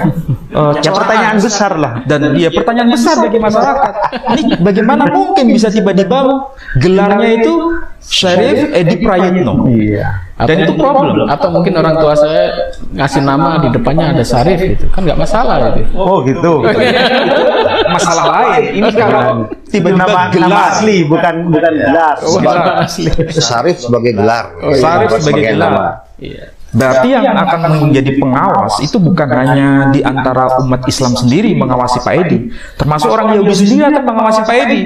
Pertanyaan besar lah. Dan dia pertanyaan besar bagi masyarakat. Ini bagaimana mungkin bisa tiba-tiba gelarnya itu Syarif Edi Prayitno? Iya. Dan itu problem. Atau mungkin orang tua saya ngasih nama di depannya ada Syarif gitu, kan nggak masalah gitu. Oh gitu. Masalah lain. Ini kalau tiba-tiba nama gelar asli, bukan gelar. gelar. Syarif sebagai gelar. Syarif sebagai gelar. Iya. Berarti yang akan menjadi pengawas itu bukan hanya di antara umat Islam sendiri mengawasi Pak Edi, termasuk orang Yahudi sendiri akan mengawasi Pak Edi.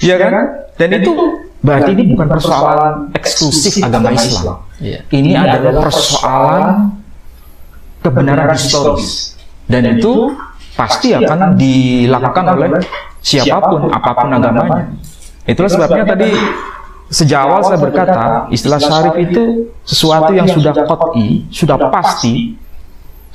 Iya kan? Dan itu berarti ini bukan persoalan eksklusif agama Islam. Ini adalah persoalan kebenaran historis. Dan itu pasti akan dilakukan oleh siapapun, apapun agamanya. Itulah sebabnya tadi sejak awal saya berkata, istilah syarif itu sesuatu yang sudah qat'i, sudah pasti,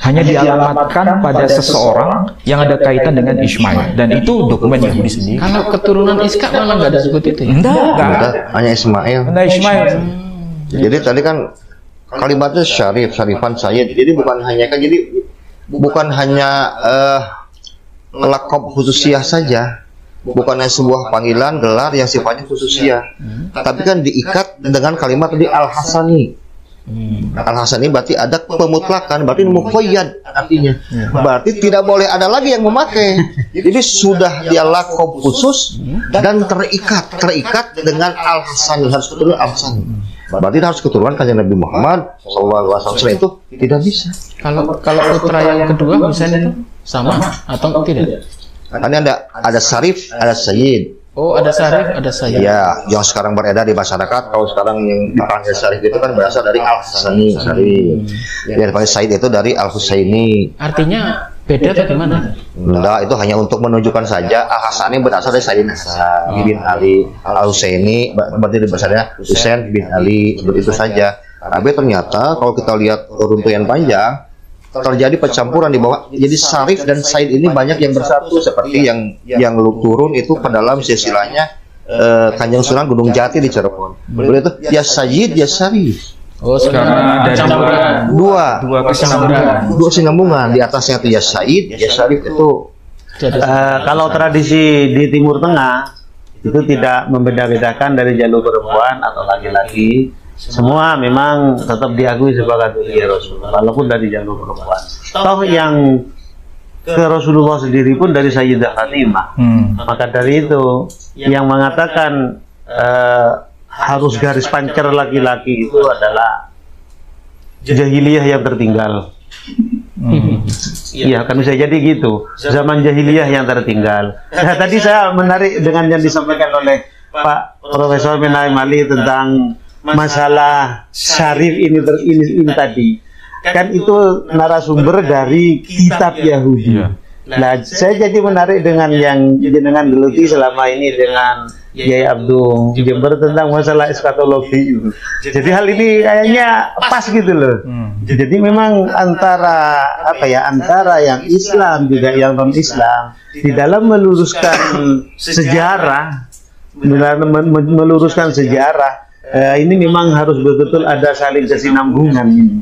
hanya dialamatkan pada seseorang yang ada kaitan dengan Ismail, dan itu dokumen Yahudi sendiri. Kalau keturunan Ishak malah nggak ada sebut itu. Enggak. Hanya Ismail. Nah, Ismail. Jadi tadi kan kalimatnya Syarif, Syarifan Sayyid. Jadi bukan hanya kan, jadi bukan hanya lakob khususiyah saja, bukan hanya sebuah panggilan gelar yang sifatnya khususiyah, tapi kan diikat dengan kalimat tadi Al-Hasani. Al-Hasani berarti ada pemutlakan, berarti muqayyad artinya. Berarti tidak boleh ada lagi yang memakai. Jadi sudah dia lakob khusus dan terikat dengan Al-Hasani, harus keturunan Al-Hasani. Berarti harus keturunan kanjeng Nabi Muhammad SAW, itu tidak bisa. Kalau putra yang kedua misalnya itu sama atau tidak? Ini ada Syarif, ada Sayyid. Oh, ada Syarif, ada Sayyid. Ya, yang sekarang beredar di masyarakat, kalau sekarang yang dipanggil Syarif itu kan berasal dari Al-Hasani, Syarif. Yang dipanggil Sayyid itu dari Al-Husaini. Artinya beda atau gimana? Enggak, itu hanya untuk menunjukkan saja. Al-Hasani berasal dari Sayyidina Hasan bin Ali. Al-Husaini berarti berasalnya Husain bin Ali, begitu saja. Tapi ternyata kalau kita lihat runtutan panjang, terjadi pencampuran di bawah. Jadi Syarif dan Said ini banyak yang bersatu, seperti yang turun itu ke dalam silsilahnya Kanjeng Sunan Gunung Jati di Cirebon. Beliau itu ya Sayyid ya Syarif. Oh, sekarang ada dua kesinambungan. Di atasnya itu ya Said ya Syarif itu. Kalau tradisi di Timur Tengah itu tidak membeda-bedakan dari jalur perempuan atau laki-laki. Semua memang tetap diakui sebagai Dhurriyyah Rasulullah, walaupun dari jalur perempuan. Toh yang ke Rasulullah sendiri pun dari Sayyidah Fatimah. Maka dari itu yang mengatakan harus garis pancer laki-laki itu adalah jahiliyah yang tertinggal. Iya, kan bisa jadi gitu. Zaman jahiliyah yang tertinggal. Nah, tadi saya menarik dengan yang disampaikan oleh Pak Profesor Menaim Ali tentang masalah Syarif ini tadi, kan itu narasumber dari kitab Yahudi. Nah, saya jadi menarik dengan yang jenengan geluti selama ini dengan Yai Abdul Jember tentang masalah eskatologi itu. Jadi hal ini kayaknya pas gitu loh. Jadi memang antara antara yang Islam juga yang non Islam di dalam meluruskan sejarah, ini memang harus betul-betul ada saling kesinambungan ini.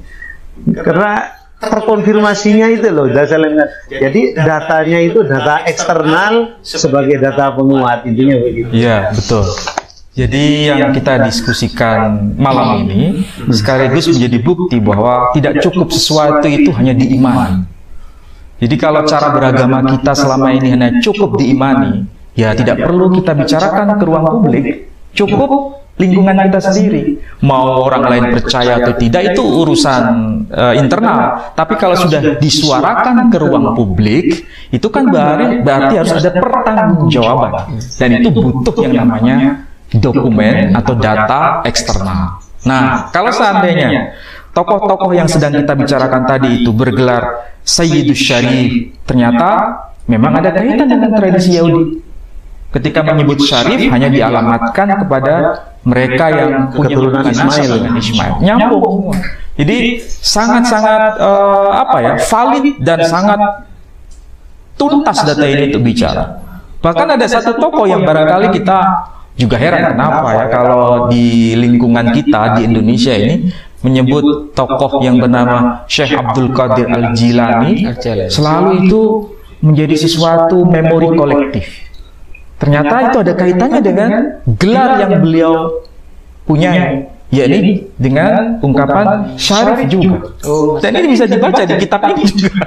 Karena terkonfirmasinya itu loh, jadi datanya itu data eksternal sebagai data penguat, intinya begitu. Iya, betul. Jadi yang kita diskusikan malam ini sekaligus menjadi bukti bahwa tidak cukup sesuatu itu hanya diimani. Jadi kalau cara beragama kita selama ini hanya cukup diimani, ya tidak perlu kita bicarakan ke ruang publik. Cukup lingkungan kita sendiri, mau orang lain percaya atau tidak itu urusan internal. Tapi kalau sudah disuarakan ke ruang publik, itu kan berarti harus ada pertanggungjawaban, dan itu butuh yang namanya dokumen atau data eksternal. Nah, kalau seandainya tokoh-tokoh yang sedang kita bicarakan tadi itu bergelar Sayyidus Syarif, ternyata memang ada kaitan dengan tradisi Yahudi. Ketika menyebut Syarif hanya dialamatkan kepada mereka yang punya hubungan nasab dengan Ismail, nyambung semua. Jadi sangat-sangat valid dan sangat tuntas data ini untuk bicara. Bahkan ada satu tokoh yang barangkali kita juga heran kenapa ya kalau di lingkungan kita di Indonesia ini menyebut tokoh yang bernama Syekh Abdul Qadir Al-Jilani selalu itu menjadi sesuatu memori kolektif. Ternyata itu ada kaitannya dengan gelar yang beliau punya, yakni dengan ungkapan syarif juga. Dan ini bisa dibaca di kitab ini juga.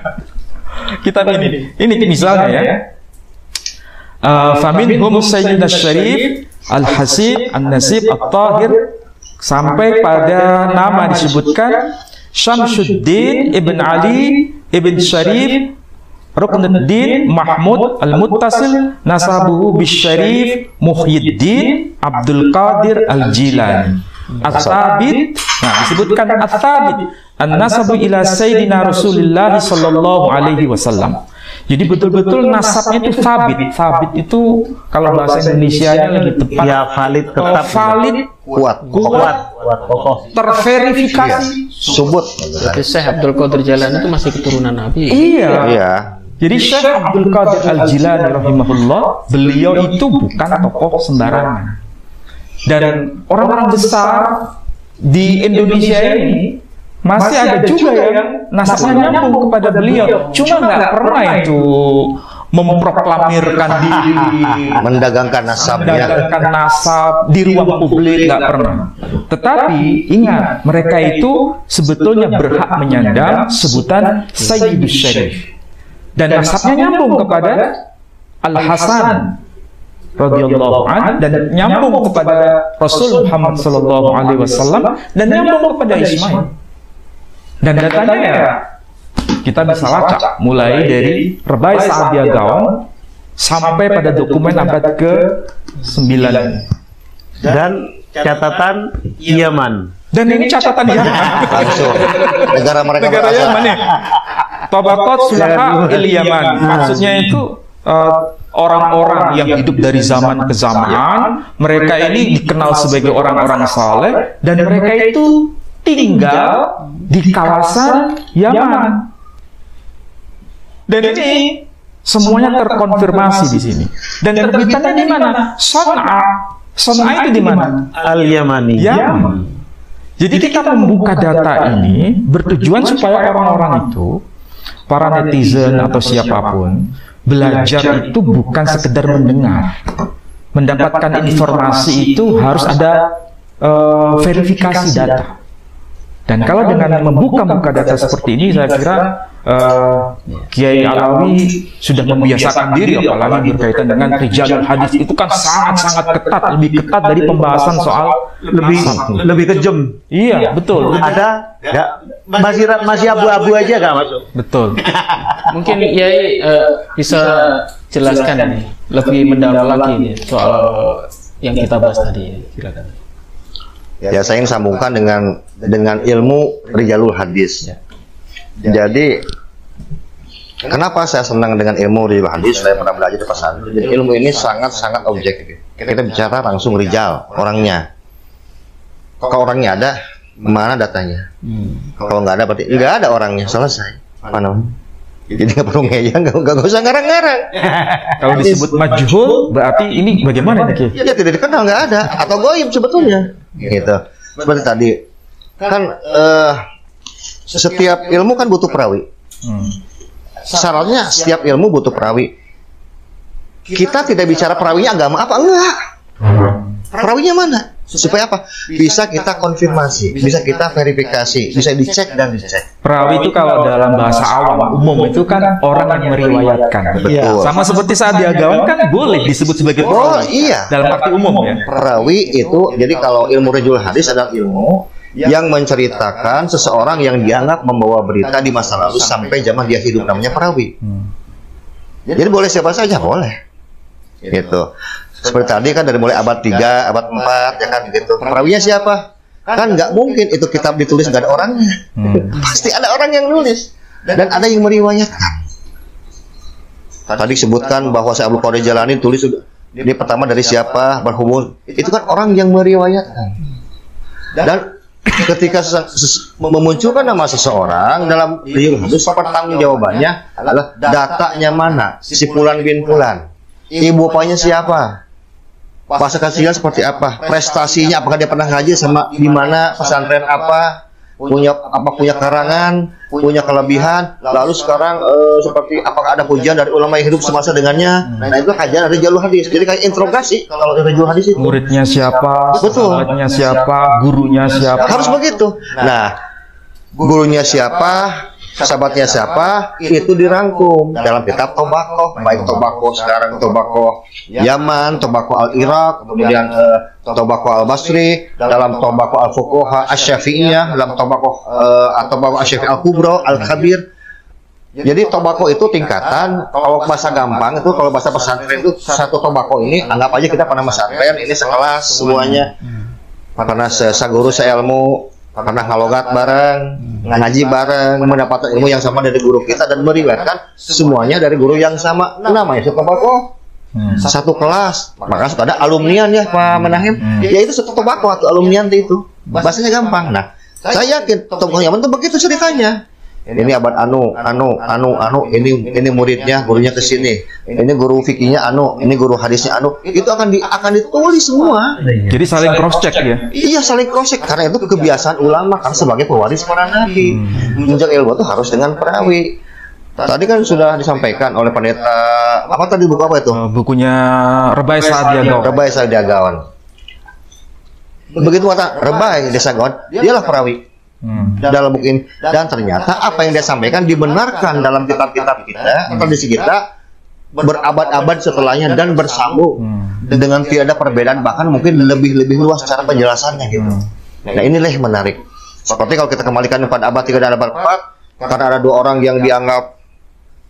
Kitab ini misalnya ya. Faminhum Sayyidina Syarif Al-Hasib An-Nasib At-Tahir, sampai pada nama disebutkan Syamsuddin Ibn Ali Ibn Syarif Ruknuddin Mahmud Al-Muttasil Nasabuhu Bisyarif Muhyiddin Abdul Qadir Al-Jilani At-Thabit. Nah, disebutkan At-Thabit An-Nasabu ila Sayyidina Rasulullah Sallallahu Alaihi Wasallam. Jadi betul-betul nasabnya itu sabit. Sabit itu kalau bahasa Indonesia-nya lebih tepat. Ya, valid, tetap. Valid, kuat, kokoh. Terverifikasi. Subut. Berarti Syekh Abdul Qadir Jilani itu masih keturunan Nabi. Iya. Jadi Syekh Abdul Qadir Al-Jilani rahimahullah, beliau itu bukan tokoh sembarangan. Dan orang-orang besar di Indonesia ini masih ada juga yang nasabnya nyambung kepada beliau, cuma nggak pernah itu memproklamirkan diri, mendagangkan nasabnya, nasab di ruang publik, nggak pernah. Tetapi ingat, mereka itu sebetulnya berhak menyandang sebutan Sayyidus Syarif, dan nasabnya nyambung kepada Al-Hasan radhiyallahu an, dan nyambung kepada Rasul Muhammad sallallahu alaihi wasallam, dan nyambung kepada Ismail. Dan datanya ya kita bisa lacak mulai dari Rebai Sa'adiyah Gaon sampai pada dokumen abad ke-9. Dan catatan Yaman. Dan ini catatan Yaman. langsung negara mereka Negara berasal. Yaman ya. Tabaqat Sulaha il Yaman. Maksudnya itu orang-orang yang hidup dari zaman ke zaman. Mereka ini dikenal sebagai orang-orang saleh, dan mereka itu tinggal di kawasan Yaman. Dan ini semuanya terkonfirmasi di sini. Dan terbitannya di mana? Son'a. Son'a itu di mana? Al-Yamani. Yaman. Jadi kita membuka data ini bertujuan supaya orang-orang itu, para netizen atau siapapun, belajar itu bukan sekedar mendengar. Mendapatkan informasi itu harus ada verifikasi data. Dan kalau dengan membuka data seperti ini, saya kira Kiai Alawi sudah membiasakan diri, apalagi berkaitan dengan rijalul hadis, itu kan sangat-sangat ketat, lebih ketat dari pembahasan soal lebih kejam. Iya, betul. Ada nggak? Masih abu-abu aja nggak masuk? Betul. Mungkin Kiai bisa jelaskan ini lebih mendalam lagi nih soal yang kita bahas tadi. Silakan. Ya, saya ingin sambungkan dengan ilmu rijalul hadis. Jadi kenapa saya senang dengan ilmu rijalul hadis? Saya pernah belajar di pesantren. Jadi ilmu ini sangat-sangat objektif. Kita bicara langsung rijal, orangnya. Kalau orangnya ada, mana datanya? Kalau nggak ada, berarti nggak ada orangnya. Selesai. Apa namanya? Jadi nggak perlu ngeyang, nggak usah ngarang-ngarang. Kalau disebut majhul, berarti ini bagaimana nih? Ya tidak dikenal, nggak ada, atau goib sebetulnya. Gitu. Seperti tadi kan setiap ilmu kan butuh perawi. Syaratnya setiap ilmu butuh perawi. Kita tidak bicara perawinya agama apa, enggak. Perawinya mana? Supaya apa? Bisa kita konfirmasi, bisa kita verifikasi, bisa dicek dan dicek. Perawi itu kalau dalam bahasa awam umum itu kan orang yang meriwayatkan. Betul. Sama seperti Sa'adiyah Gaon kan boleh disebut sebagai perawi. Oh iya. Dalam arti umum ya. Perawi itu, jadi kalau ilmu rijalul hadis adalah ilmu yang menceritakan seseorang yang dianggap membawa berita di masa lalu sampai zaman dia hidup, namanya perawi. Jadi boleh siapa saja, boleh. Gitu. Seperti tadi kan dari mulai abad 3, abad 4, ya kan gitu. Perawinya siapa? Kan nggak mungkin itu kitab ditulis nggak ada orangnya. Pasti ada orang yang nulis dan ada yang meriwayatkan. Tadi sebutkan bahwa Syekh Abdul Qadir Jilani tulis dia pertama dari siapa, berhubung. Itu kan orang yang meriwayatkan. Dan ketika memunculkan nama seseorang dalam Riyul Hadis, pertanggung jawabannya adalah datanya mana, si Fulan bin Fulan, ibu bapaknya siapa, pasakasinya seperti apa, prestasinya, apakah dia pernah ngaji sama di mana, pesantren apa, punya karangan, punya kelebihan, lalu sekarang seperti apakah ada pujian dari ulama yang hidup semasa dengannya. Nah itu kajian dari Jalur Hadis. Jadi kayak interogasi kalau dari Jalur Hadis itu. Muridnya siapa, sahabatnya siapa, gurunya siapa. Harus begitu. Nah, gurunya siapa, sahabatnya siapa, itu dirangkum dalam kitab Tobaqoh, baik Tobaqoh sekarang, Tobaqoh Yaman, Tobaqoh Al-Iraq, kemudian Tobaqoh Al-Basri, dalam Tobaqoh Al-Fuqaha Asy-Syafi'iyah, dalam Tobaqoh Asy-Syafi'i Al-Kubra, Al-Kabir. Jadi Tobaqoh itu tingkatan, kalau bahasa gampang itu, kalau bahasa pesantren itu satu Tobaqoh ini, anggap aja kita pernah pesantren, ini sekelas semuanya, pernah seguru seilmu, pernah ngalogat bareng, ngaji bareng, mendapat ilmu yang sama dari guru kita dan meriwayatkan semuanya dari guru yang sama. Namanya satu Tobaqoh, satu kelas. Maka sudah ada alumnian ya Pak Menahim. Ya itu satu Tobaqoh atau alumnian itu. Bahasanya gampang. Nah, saya yakin Tobaqoh Yaman itu begitu ceritanya. Ini abad ini muridnya, gurunya ke sini. Ini guru fikihnya ini guru hadisnya Itu akan ditulis semua. Jadi saling cross check ya. Iya, saling cross check karena itu kebiasaan ulama kan sebagai pewaris para nabi. Menjaga ilmu itu harus dengan perawi. Tadi kan sudah disampaikan oleh pendeta apa tadi, buku apa itu? Bukunya Rebai Saadiagawan. Rebai Saadiagawan. Begitu kata Rebai Saadiagawan, dialah perawi. Dalam buku ini, dan ternyata apa yang dia sampaikan dibenarkan dalam kitab-kitab kita, tradisi kita berabad-abad setelahnya dan bersambung dengan tidak ada perbedaan, bahkan mungkin lebih luas cara penjelasannya gitu. Nah inilah yang menarik. Seperti kalau kita kembalikan pada abad 3 dan abad 4, karena ada dua orang yang dianggap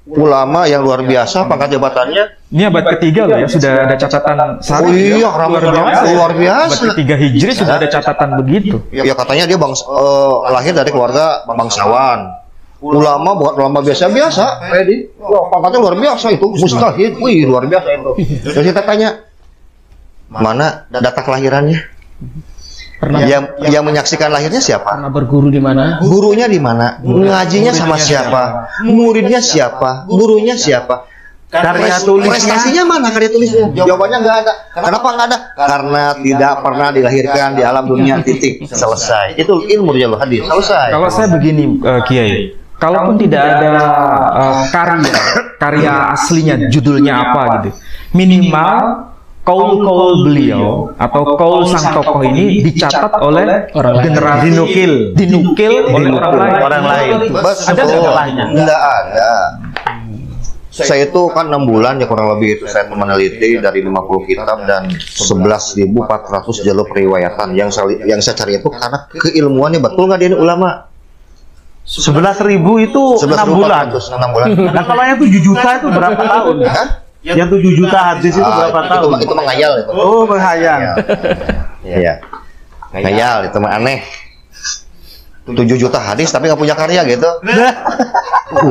ulama yang luar biasa pangkat jabatannya. Ini abad ketiga loh ya, sudah ada catatan Oh iya, luar biasa. Abad ketiga Hijri sudah ada catatan begitu. Ya katanya dia lahir dari keluarga bangsawan. Ulama bukan ulama biasa-biasa, Freddy. Pangkatnya luar biasa itu, mustahid. Wih, luar biasa itu. Terus kita tanya, mana data kelahirannya? Yang menyaksikan lahirnya siapa? Pernah berguru di mana? Gurunya di mana? Ngajinya sama siapa? Muridnya siapa? Gurunya siapa? Karya tulisnya, prestasinya mana karya tulisnya? Jawabannya nggak ada. Kenapa nggak ada? Karena tidak pernah dilahirkan di alam dunia, titik. Selesai. Itu ilmu Jalur Hadis. Selesai. Kalau saya begini, Kiai, kalaupun tidak ada karya aslinya, judulnya apa gitu, minimal kaul beliau atau kaul sang tokoh ini dicatat oleh generasi, dinukil oleh orang lain. Betul. Ada salahnya? Tidak ada. Saya itu kan 6 bulan ya kurang lebih itu saya meneliti dari 50 kitab dan 11.400 jalur periwayatan yang saya cari itu karena keilmuannya. Betul nggak dia ini ulama? 11.000 itu 6 bulan. 6 bulan. Nah kalau yang 7 juta itu berapa tahun? Yang 7 juta hadis itu berapa tahun? Itu menghayal itu. Oh, menghayal. Iya. Ngayal itu mah aneh. 7 juta hadis tapi nggak punya karya gitu.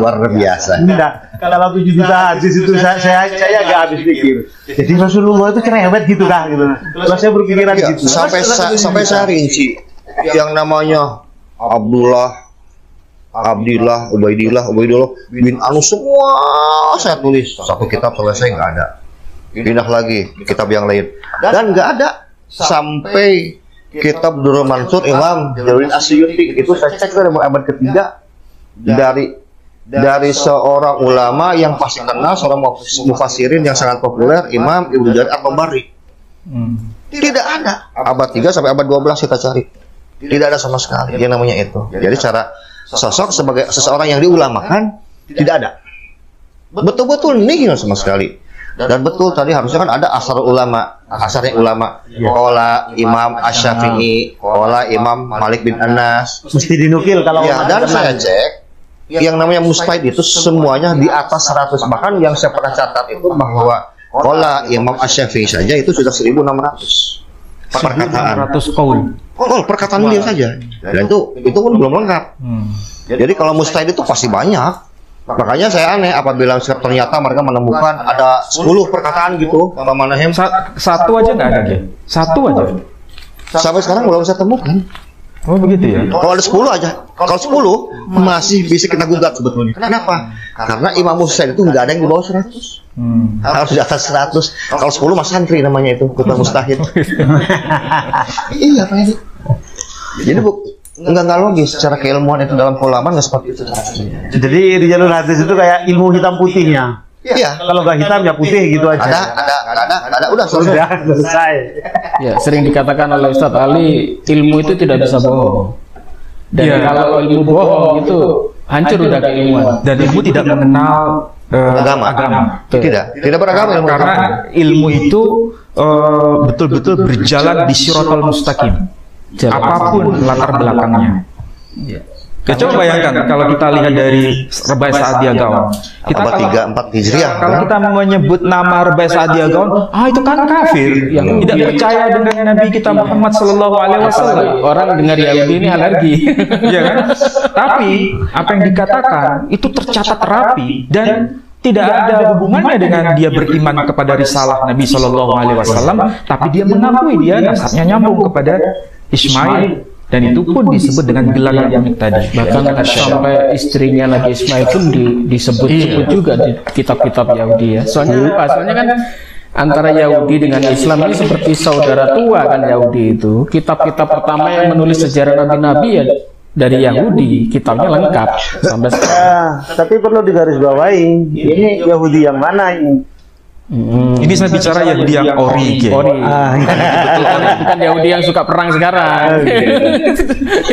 Luar biasa. Enggak. Kalau 7 juta hadis itu saya nggak habis pikir. Jadi Rasulullah itu cerewet gitu kah gitu. Kalau saya berpikiran gitu. Sampai saya rinci yang namanya Abdillah, Ubaidillah bin Anu semua saya tulis. Satu kitab selesai nggak ada. Pindah lagi kitab yang lain dan nggak ada sampai kitab Durrul Mansur Imam Jalaluddin Asyuyuti itu saya cek dari abad ketiga dari seorang ulama yang pasti kenal, seorang mufassirin yang sangat populer, Imam Ibnu Jarir At-Tabari. Tidak ada. Abad 3 sampai abad 12 kita cari. Tidak ada sama sekali yang namanya itu. Jadi cara sosok sebagai seseorang yang diulamakan tidak ada. Betul-betul nihil sama sekali. Dan betul tadi harusnya kan ada asarnya ulama. Qala Imam Asy-Syafi'i, qala Imam Malik bin Anas. Mesti dinukil kalau ya, dan saya cek yang namanya mustahid itu semuanya di atas 100. Bahkan yang saya pernah catat itu bahwa qala Imam Asy-Syafi'i saja itu sudah 1.600 perkataan. 100 kaul. Oh, perkataan beliau saja. Dan itu pun belum lengkap. Jadi kalau mustahid itu pasti banyak. Makanya saya aneh apabila ternyata mereka menemukan ada 10 perkataan gitu, Pak Manahem. Satu aja nggak ada, Satu aja. Sampai sekarang belum saya temukan. Oh begitu ya. Kalau ada 10 aja, kalau 10 masih bisa kita gugat sebetulnya. Kenapa? Karena Imam Mustahid itu nggak ada yang di bawah 100. Harus di atas 100. Kalau 10 mas santri namanya itu, Imam Mustahid. Iya Pak Edi. Jadi nggak logis secara keilmuan itu dalam keulamaan nggak seperti itu. Jadi di jalur hadis itu kayak ilmu hitam putihnya. Iya. Kalau nggak hitam ya putih gitu aja. Ada, udah selesai. Ya, sering dikatakan oleh Ustadz Ali, ilmu itu tidak bisa bohong. Dan kalau ilmu bohong itu hancur udah keilmuan. Dan ilmu tidak mengenal agama. Tidak beragama ilmu. Karena ilmu itu betul-betul berjalan di Shiratal Mustaqim. Apapun latar belakangnya. Ya, coba bayangkan kalau kita lihat dari Rebai Sa'adiyah Gaon, kita abad 3-4 Hijriah. Kalau kita menyebut nama Rebai Sa'adiyah Gaon, itu kan kafir yang tidak percaya dengan Nabi kita Muhammad Sallallahu Alaihi Wasallam. Orang dengar Yahudi ini alergi, ya kan? Tapi apa yang dikatakan itu tercatat rapi dan tidak ada hubungannya dengan dia beriman kepada risalah Nabi Sallallahu Alaihi Wasallam, tapi dia mengakui dia nasabnya nyambung kepada Ismail. Dan itu pun disebut dengan gelar yang unik tadi. Bahkan sampai istrinya Nabi Ismail pun disebut-sebut juga di kitab-kitab Yahudi ya. Soalnya apa? Soalnya kan antara Yahudi dengan Islam ini seperti saudara tua kan Yahudi itu. Kitab-kitab pertama yang menulis sejarah Nabi-Nabi ya dari Yahudi, kitabnya lengkap sampai sekarang. Tapi perlu digarisbawahi, ini Yahudi yang mana ini? Ini saya bicara Yahudi yang ori. Bukan Yahudi yang suka perang sekarang.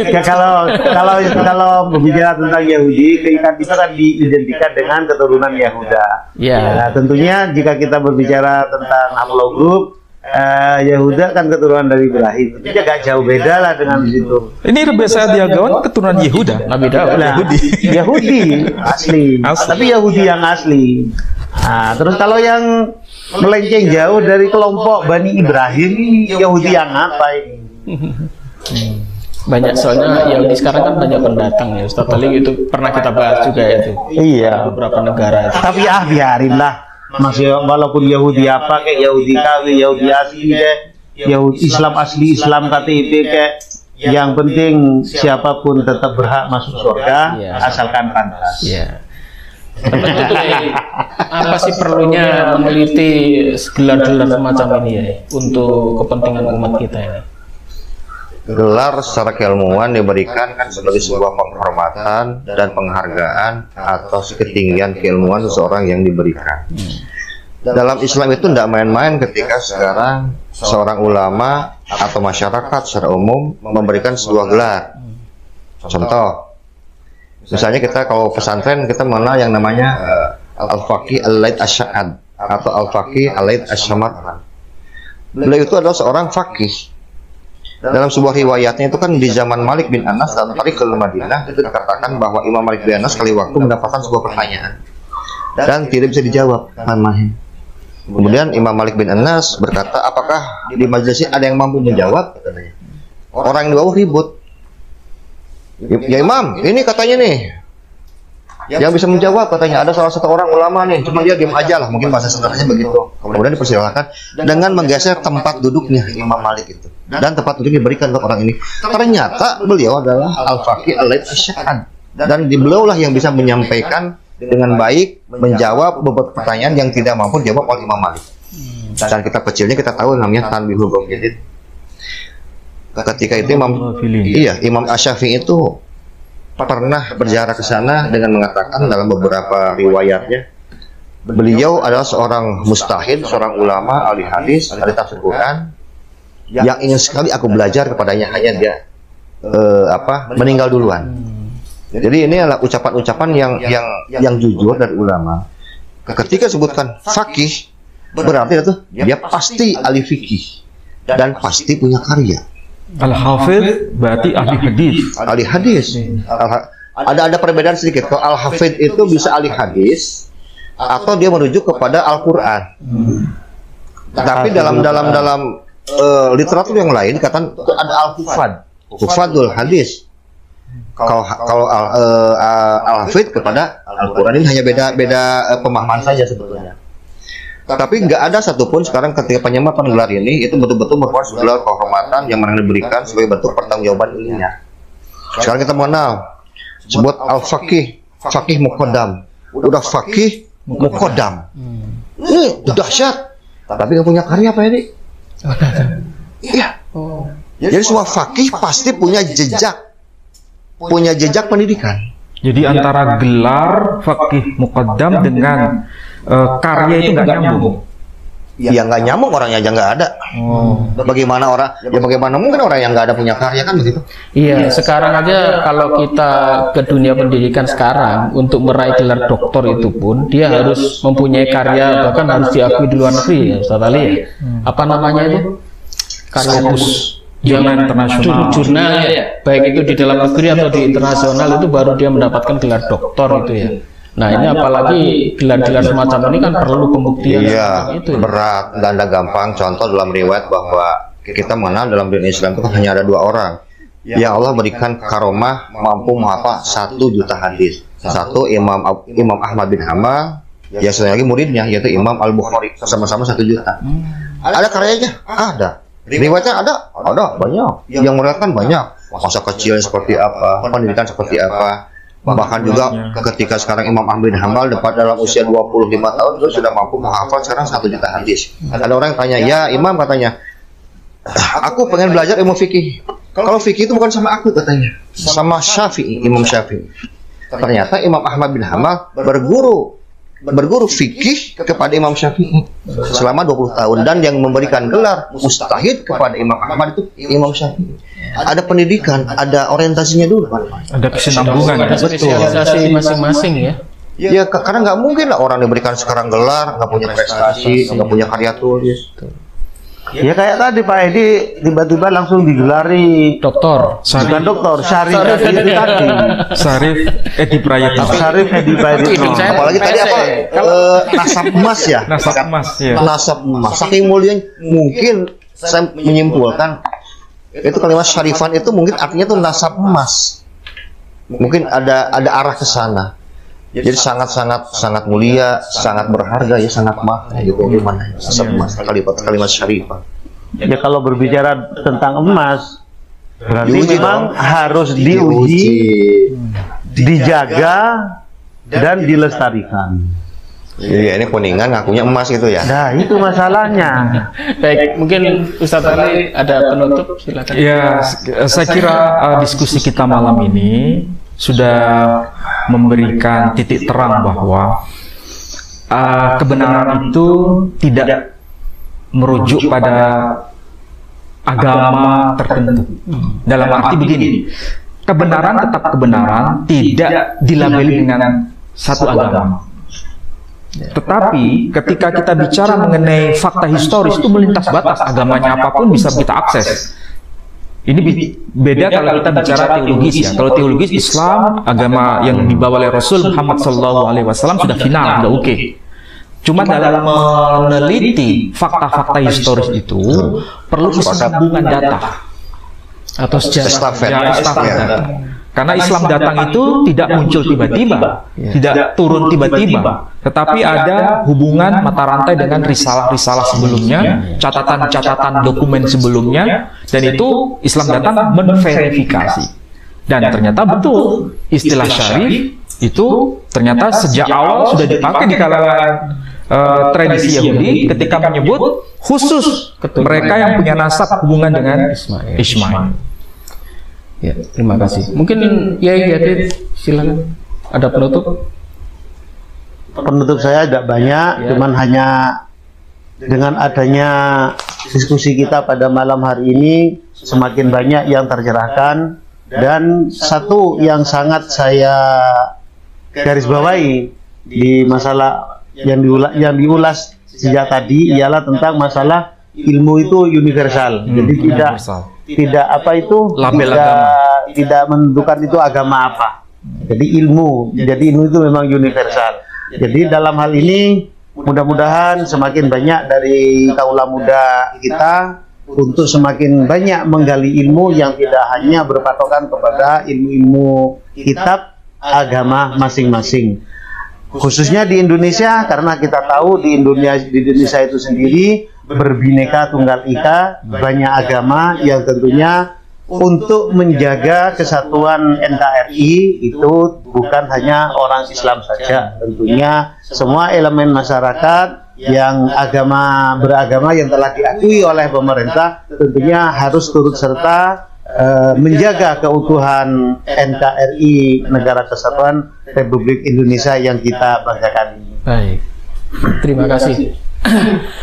Ya, kalau berbicara tentang Yahudi, kita kan diidentikan dengan keturunan Yahuda. Ya. Nah, tentunya jika kita berbicara tentang Apollo Group, Yahuda kan keturunan dari Ibrahim. Itu agak jauh beda lah dengan situ. Ini Rebai Sa'adiyah Gaon keturunan Yehuda. Nabi Daud. Yahudi asli. Tapi Yahudi yang asli. Nah, terus kalau yang melenceng jauh dari kelompok Bani Ibrahim, Yahudi yang apa ini? Banyak soalnya Yahudi sekarang kan banyak pendatang ya Ustaz Ali, itu pernah kita bahas juga itu. Iya. Beberapa negara. Tapi biarinlah. Masih walaupun Yahudi apa kayak Yahudi KW, Yahudi asli kayak Yahudi Islam asli, Islam KTP kayak, yang penting siapapun tetap berhak masuk surga asalkan pantas. Iya. Apa sih perlunya meneliti gelar-gelar semacam ini ya untuk kepentingan umat kita ini? Gelar secara keilmuan diberikan kan sebagai sebuah penghormatan dan penghargaan atas ketinggian keilmuan seseorang yang diberikan. Dalam Islam itu tidak main-main ketika sekarang seorang ulama atau masyarakat secara umum memberikan sebuah gelar. Contoh, misalnya kita kalau pesantren kita mengenal yang namanya Al-Faqih Al-Laid Asy'ad atau Al-Faqih Al-Laid Asy-Syamar. Beliau itu adalah seorang faqih. Dalam sebuah riwayatnya itu kan di zaman Malik bin Anas dalam Tarikhul Madinah itu dikatakan bahwa Imam Malik bin Anas sekali waktu mendapatkan sebuah pertanyaan dan tidak bisa dijawab. Kemudian Imam Malik bin Anas berkata, apakah di majelis ini ada yang mampu menjawab? Orang yang di bawah ribut. Ya Imam, ini katanya nih yang bisa menjawab, katanya ada salah satu orang ulama nih, cuma dia diam aja lah, mungkin bahasa sederhananya begitu. Kemudian dipersilakan dengan menggeser tempat duduknya Imam Malik itu, dan tempat duduk diberikan untuk orang ini. Ternyata beliau adalah Al-Faqih Al-Laid Asy'ad, dan beliau lah yang bisa menyampaikan dengan baik, menjawab beberapa pertanyaan yang tidak mampu dijawab oleh Imam Malik. Dan kita kecilnya kita tahu namanya Tanbihul Muqtadid. Ketika itu Imam Asy-Syafi'i itu pernah berziarah ke sana dengan mengatakan dalam beberapa riwayatnya, beliau adalah seorang mustahid, seorang ulama, ahli hadis, ahli tafsir Quran, yang ingin sekali aku belajar kepadanya, hanya dia meninggal duluan. Jadi ini adalah ucapan-ucapan yang jujur dari ulama. Ketika sebutkan faqih, berarti itu dia pasti ahli fikih dan pasti punya karya. Al-Hafidh berarti ahli hadis. Ahli hadis. Ada perbedaan sedikit. Kalau Al-Hafidh itu bisa ahli hadis atau dia merujuk kepada Al-Qur'an. Tapi dalam literatur yang lain dikatakan ada Al-Hufad. Hufadul hadis. Kalau Al-Hafidh kepada Al-Qur'an, ini hanya beda pemahaman saja sebetulnya. Tapi nggak ada satupun sekarang ketika penyematan gelar ini itu betul-betul merupakan gelar kehormatan yang mana diberikan sebagai bentuk pertanggungjawaban ilmiah. Sekarang kita mengenal sebut al-faqih, faqih muqaddam. Udah faqih muqaddam. Ini dahsyat. Tapi nggak punya karya Pak Edi. Iya. Jadi semua faqih pasti punya jejak pendidikan. Jadi antara gelar faqih muqaddam dengan karya itu nggak nyambung. Ya nggak nyambung, orangnya aja nggak ada. Bagaimana mungkin orang yang nggak ada punya karya kan begitu? Iya, sekarang aja kalau kita ke dunia pendidikan sekarang untuk meraih gelar doktor itu pun dia harus mempunyai karya, bahkan harus diakui di luar negeri ya Ustaz Ali ya. Apa namanya itu? Karya Jurnal internasional. Jurnal ya, baik itu di dalam negeri atau di internasional itu baru dia mendapatkan gelar doktor itu ya. Nah ini apalagi gelar-gelar semacam ini kan perlu pembuktian. Iya, itu berat dan tidak gampang. Contoh dalam riwayat bahwa kita mengenal dalam dunia Islam itu hanya ada 2 orang yang Allah berikan karomah mampu menghafal 1 juta hadis. Satu Imam Ahmad bin Hanbal, yang satu lagi muridnya yaitu Imam Al-Bukhari, sama-sama 1 juta. Ada karyanya? Ada. Riwayatnya ada banyak. Yang meriwayatkan banyak. Masa kecil seperti apa, pendidikan seperti apa. Bahkan juga ketika sekarang Imam Ahmad bin Hanbal dalam usia 25 tahun itu sudah mampu menghafal sekarang 1 juta hadis. Ada orang yang tanya, ya Imam katanya, aku pengen belajar ilmu fikih. Kalau fikih itu bukan sama aku katanya, sama Syafi'i, Imam Syafi'i. Ternyata Imam Ahmad bin Hanbal berguru fikih kepada Imam Syafi'i selama 20 tahun, dan yang memberikan gelar mustahid kepada Imam Ahmad itu Imam Syafi'i. Ada pendidikan, ada orientasinya dulu, ada kesinambungan, ada spesialisasi masing-masing ya. Ya karena nggak mungkin lah orang diberikan sekarang gelar nggak punya prestasi, nggak punya karya tulis. Ya kayak tadi Pak Edi tiba-tiba langsung digelari doktor, bukan doktor, Syarif itu tadi. Syarif Edi Prayitno. Syarif Edi Prayitno. Apalagi tadi apa? Nasab emas ya. Nasab emas ya. Nasab emas. Saking mulia mungkin saya menyimpulkan itu kalimat syarifan itu mungkin artinya tuh nasab emas. Mungkin ada arah ke sana. Jadi sangat mulia, sangat berharga ya, sangat mahal gitu. Gimana nasab emas, kalimat syarifan. Ya kalau berbicara tentang emas, berarti memang harus diuji, dijaga dan dilestarikan. Iya, ini Kuningan ngakunya emas gitu ya. Nah, itu masalahnya. Baik, mungkin Ustadz Ali ada penutup, silakan. Ya, saya kira diskusi kita malam ini sudah memberikan titik terang bahwa kebenaran itu tidak merujuk pada agama tertentu. Dalam arti begini, kebenaran tetap kebenaran, tidak dilabeli dengan satu agama. Tetapi ketika kita bicara mengenai fakta historis itu melintas batas, agamanya apapun bisa kita akses. Ini beda kalau kita bicara teologis ya. Kalau teologis Islam, agama yang dibawa oleh Rasul Muhammad SAW sudah final, sudah oke. Cuma dalam meneliti fakta-fakta historis itu perlu kesinambungan data atau sejarah data. Karena Islam datang itu tidak muncul tiba-tiba, tidak turun tiba-tiba, tetapi ada hubungan mata rantai dengan risalah-risalah sebelumnya, catatan-catatan dokumen sebelumnya, dan itu Islam datang menverifikasi. Dan ternyata betul, istilah syarif itu ternyata sejak awal sudah dipakai di kalangan tradisi Yahudi ketika menyebut khusus mereka yang punya nasab hubungan dengan Ismail. Ya, terima kasih. Mungkin Yai Yadid, silakan. Ada penutup? Penutup saya tidak banyak, cuman hanya dengan adanya diskusi kita pada malam hari ini semakin banyak yang tercerahkan, dan satu yang sangat saya garis bawahi di masalah yang diulas sejak tadi ialah tentang masalah ilmu itu universal. Jadi tidak apa itu label tidak menentukan itu agama apa. Jadi ilmu itu memang universal. Jadi dalam hal ini mudah-mudahan semakin banyak dari kaula muda kita untuk semakin banyak menggali ilmu yang tidak hanya berpatokan kepada ilmu-ilmu kitab agama masing-masing. khususnya di Indonesia, karena kita tahu di Indonesia itu sendiri berbineka tunggal ika, banyak agama yang tentunya untuk menjaga kesatuan NKRI itu bukan hanya orang Islam saja, tentunya semua elemen masyarakat yang beragama yang telah diakui oleh pemerintah tentunya harus turut serta menjaga keutuhan NKRI, Negara Kesatuan Republik Indonesia yang kita banggakan ini. Baik, terima kasih.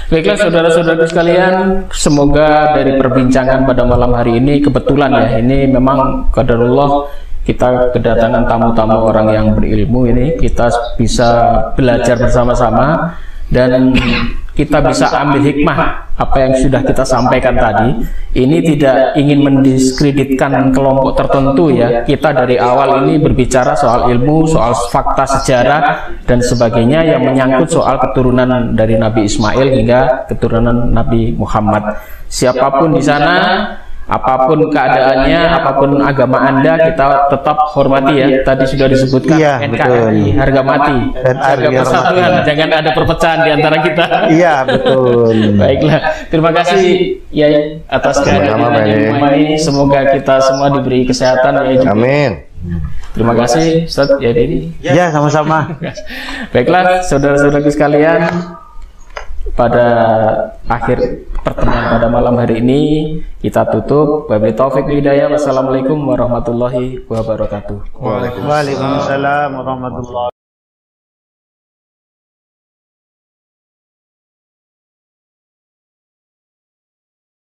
Baiklah saudara-saudara sekalian, semoga dari perbincangan pada malam hari ini, kebetulan ya, ini memang qadarullah kita kedatangan tamu-tamu orang yang berilmu ini, kita bisa belajar bersama-sama dan kita bisa ambil hikmah apa yang sudah kita sampaikan tadi. Ini tidak ingin mendiskreditkan kelompok tertentu ya. Kita dari awal ini berbicara soal ilmu, soal fakta sejarah dan sebagainya yang menyangkut soal keturunan dari Nabi Ismail hingga keturunan Nabi Muhammad. Siapapun di sana, apapun keadaannya, apapun agama Anda, kita tetap hormati ya. Tadi sudah disebutkan NKRI, harga mati, dan harga persatuan, jangan ada perpecahan di antara kita. Iya, betul. Baiklah, terima kasih ya atas kehadiran ini. Semoga kita semua diberi kesehatan ya. Amin. Terima kasih Ustaz ya Dedi. Ya, sama-sama. Baiklah, saudara-saudaraku sekalian, pada akhir pertemuan pada malam hari ini kita tutup. Wabillahi taufik hidayah. Wassalamualaikum warahmatullahi wabarakatuh. Waalaikumsalam warahmatullahi wabarakatuh.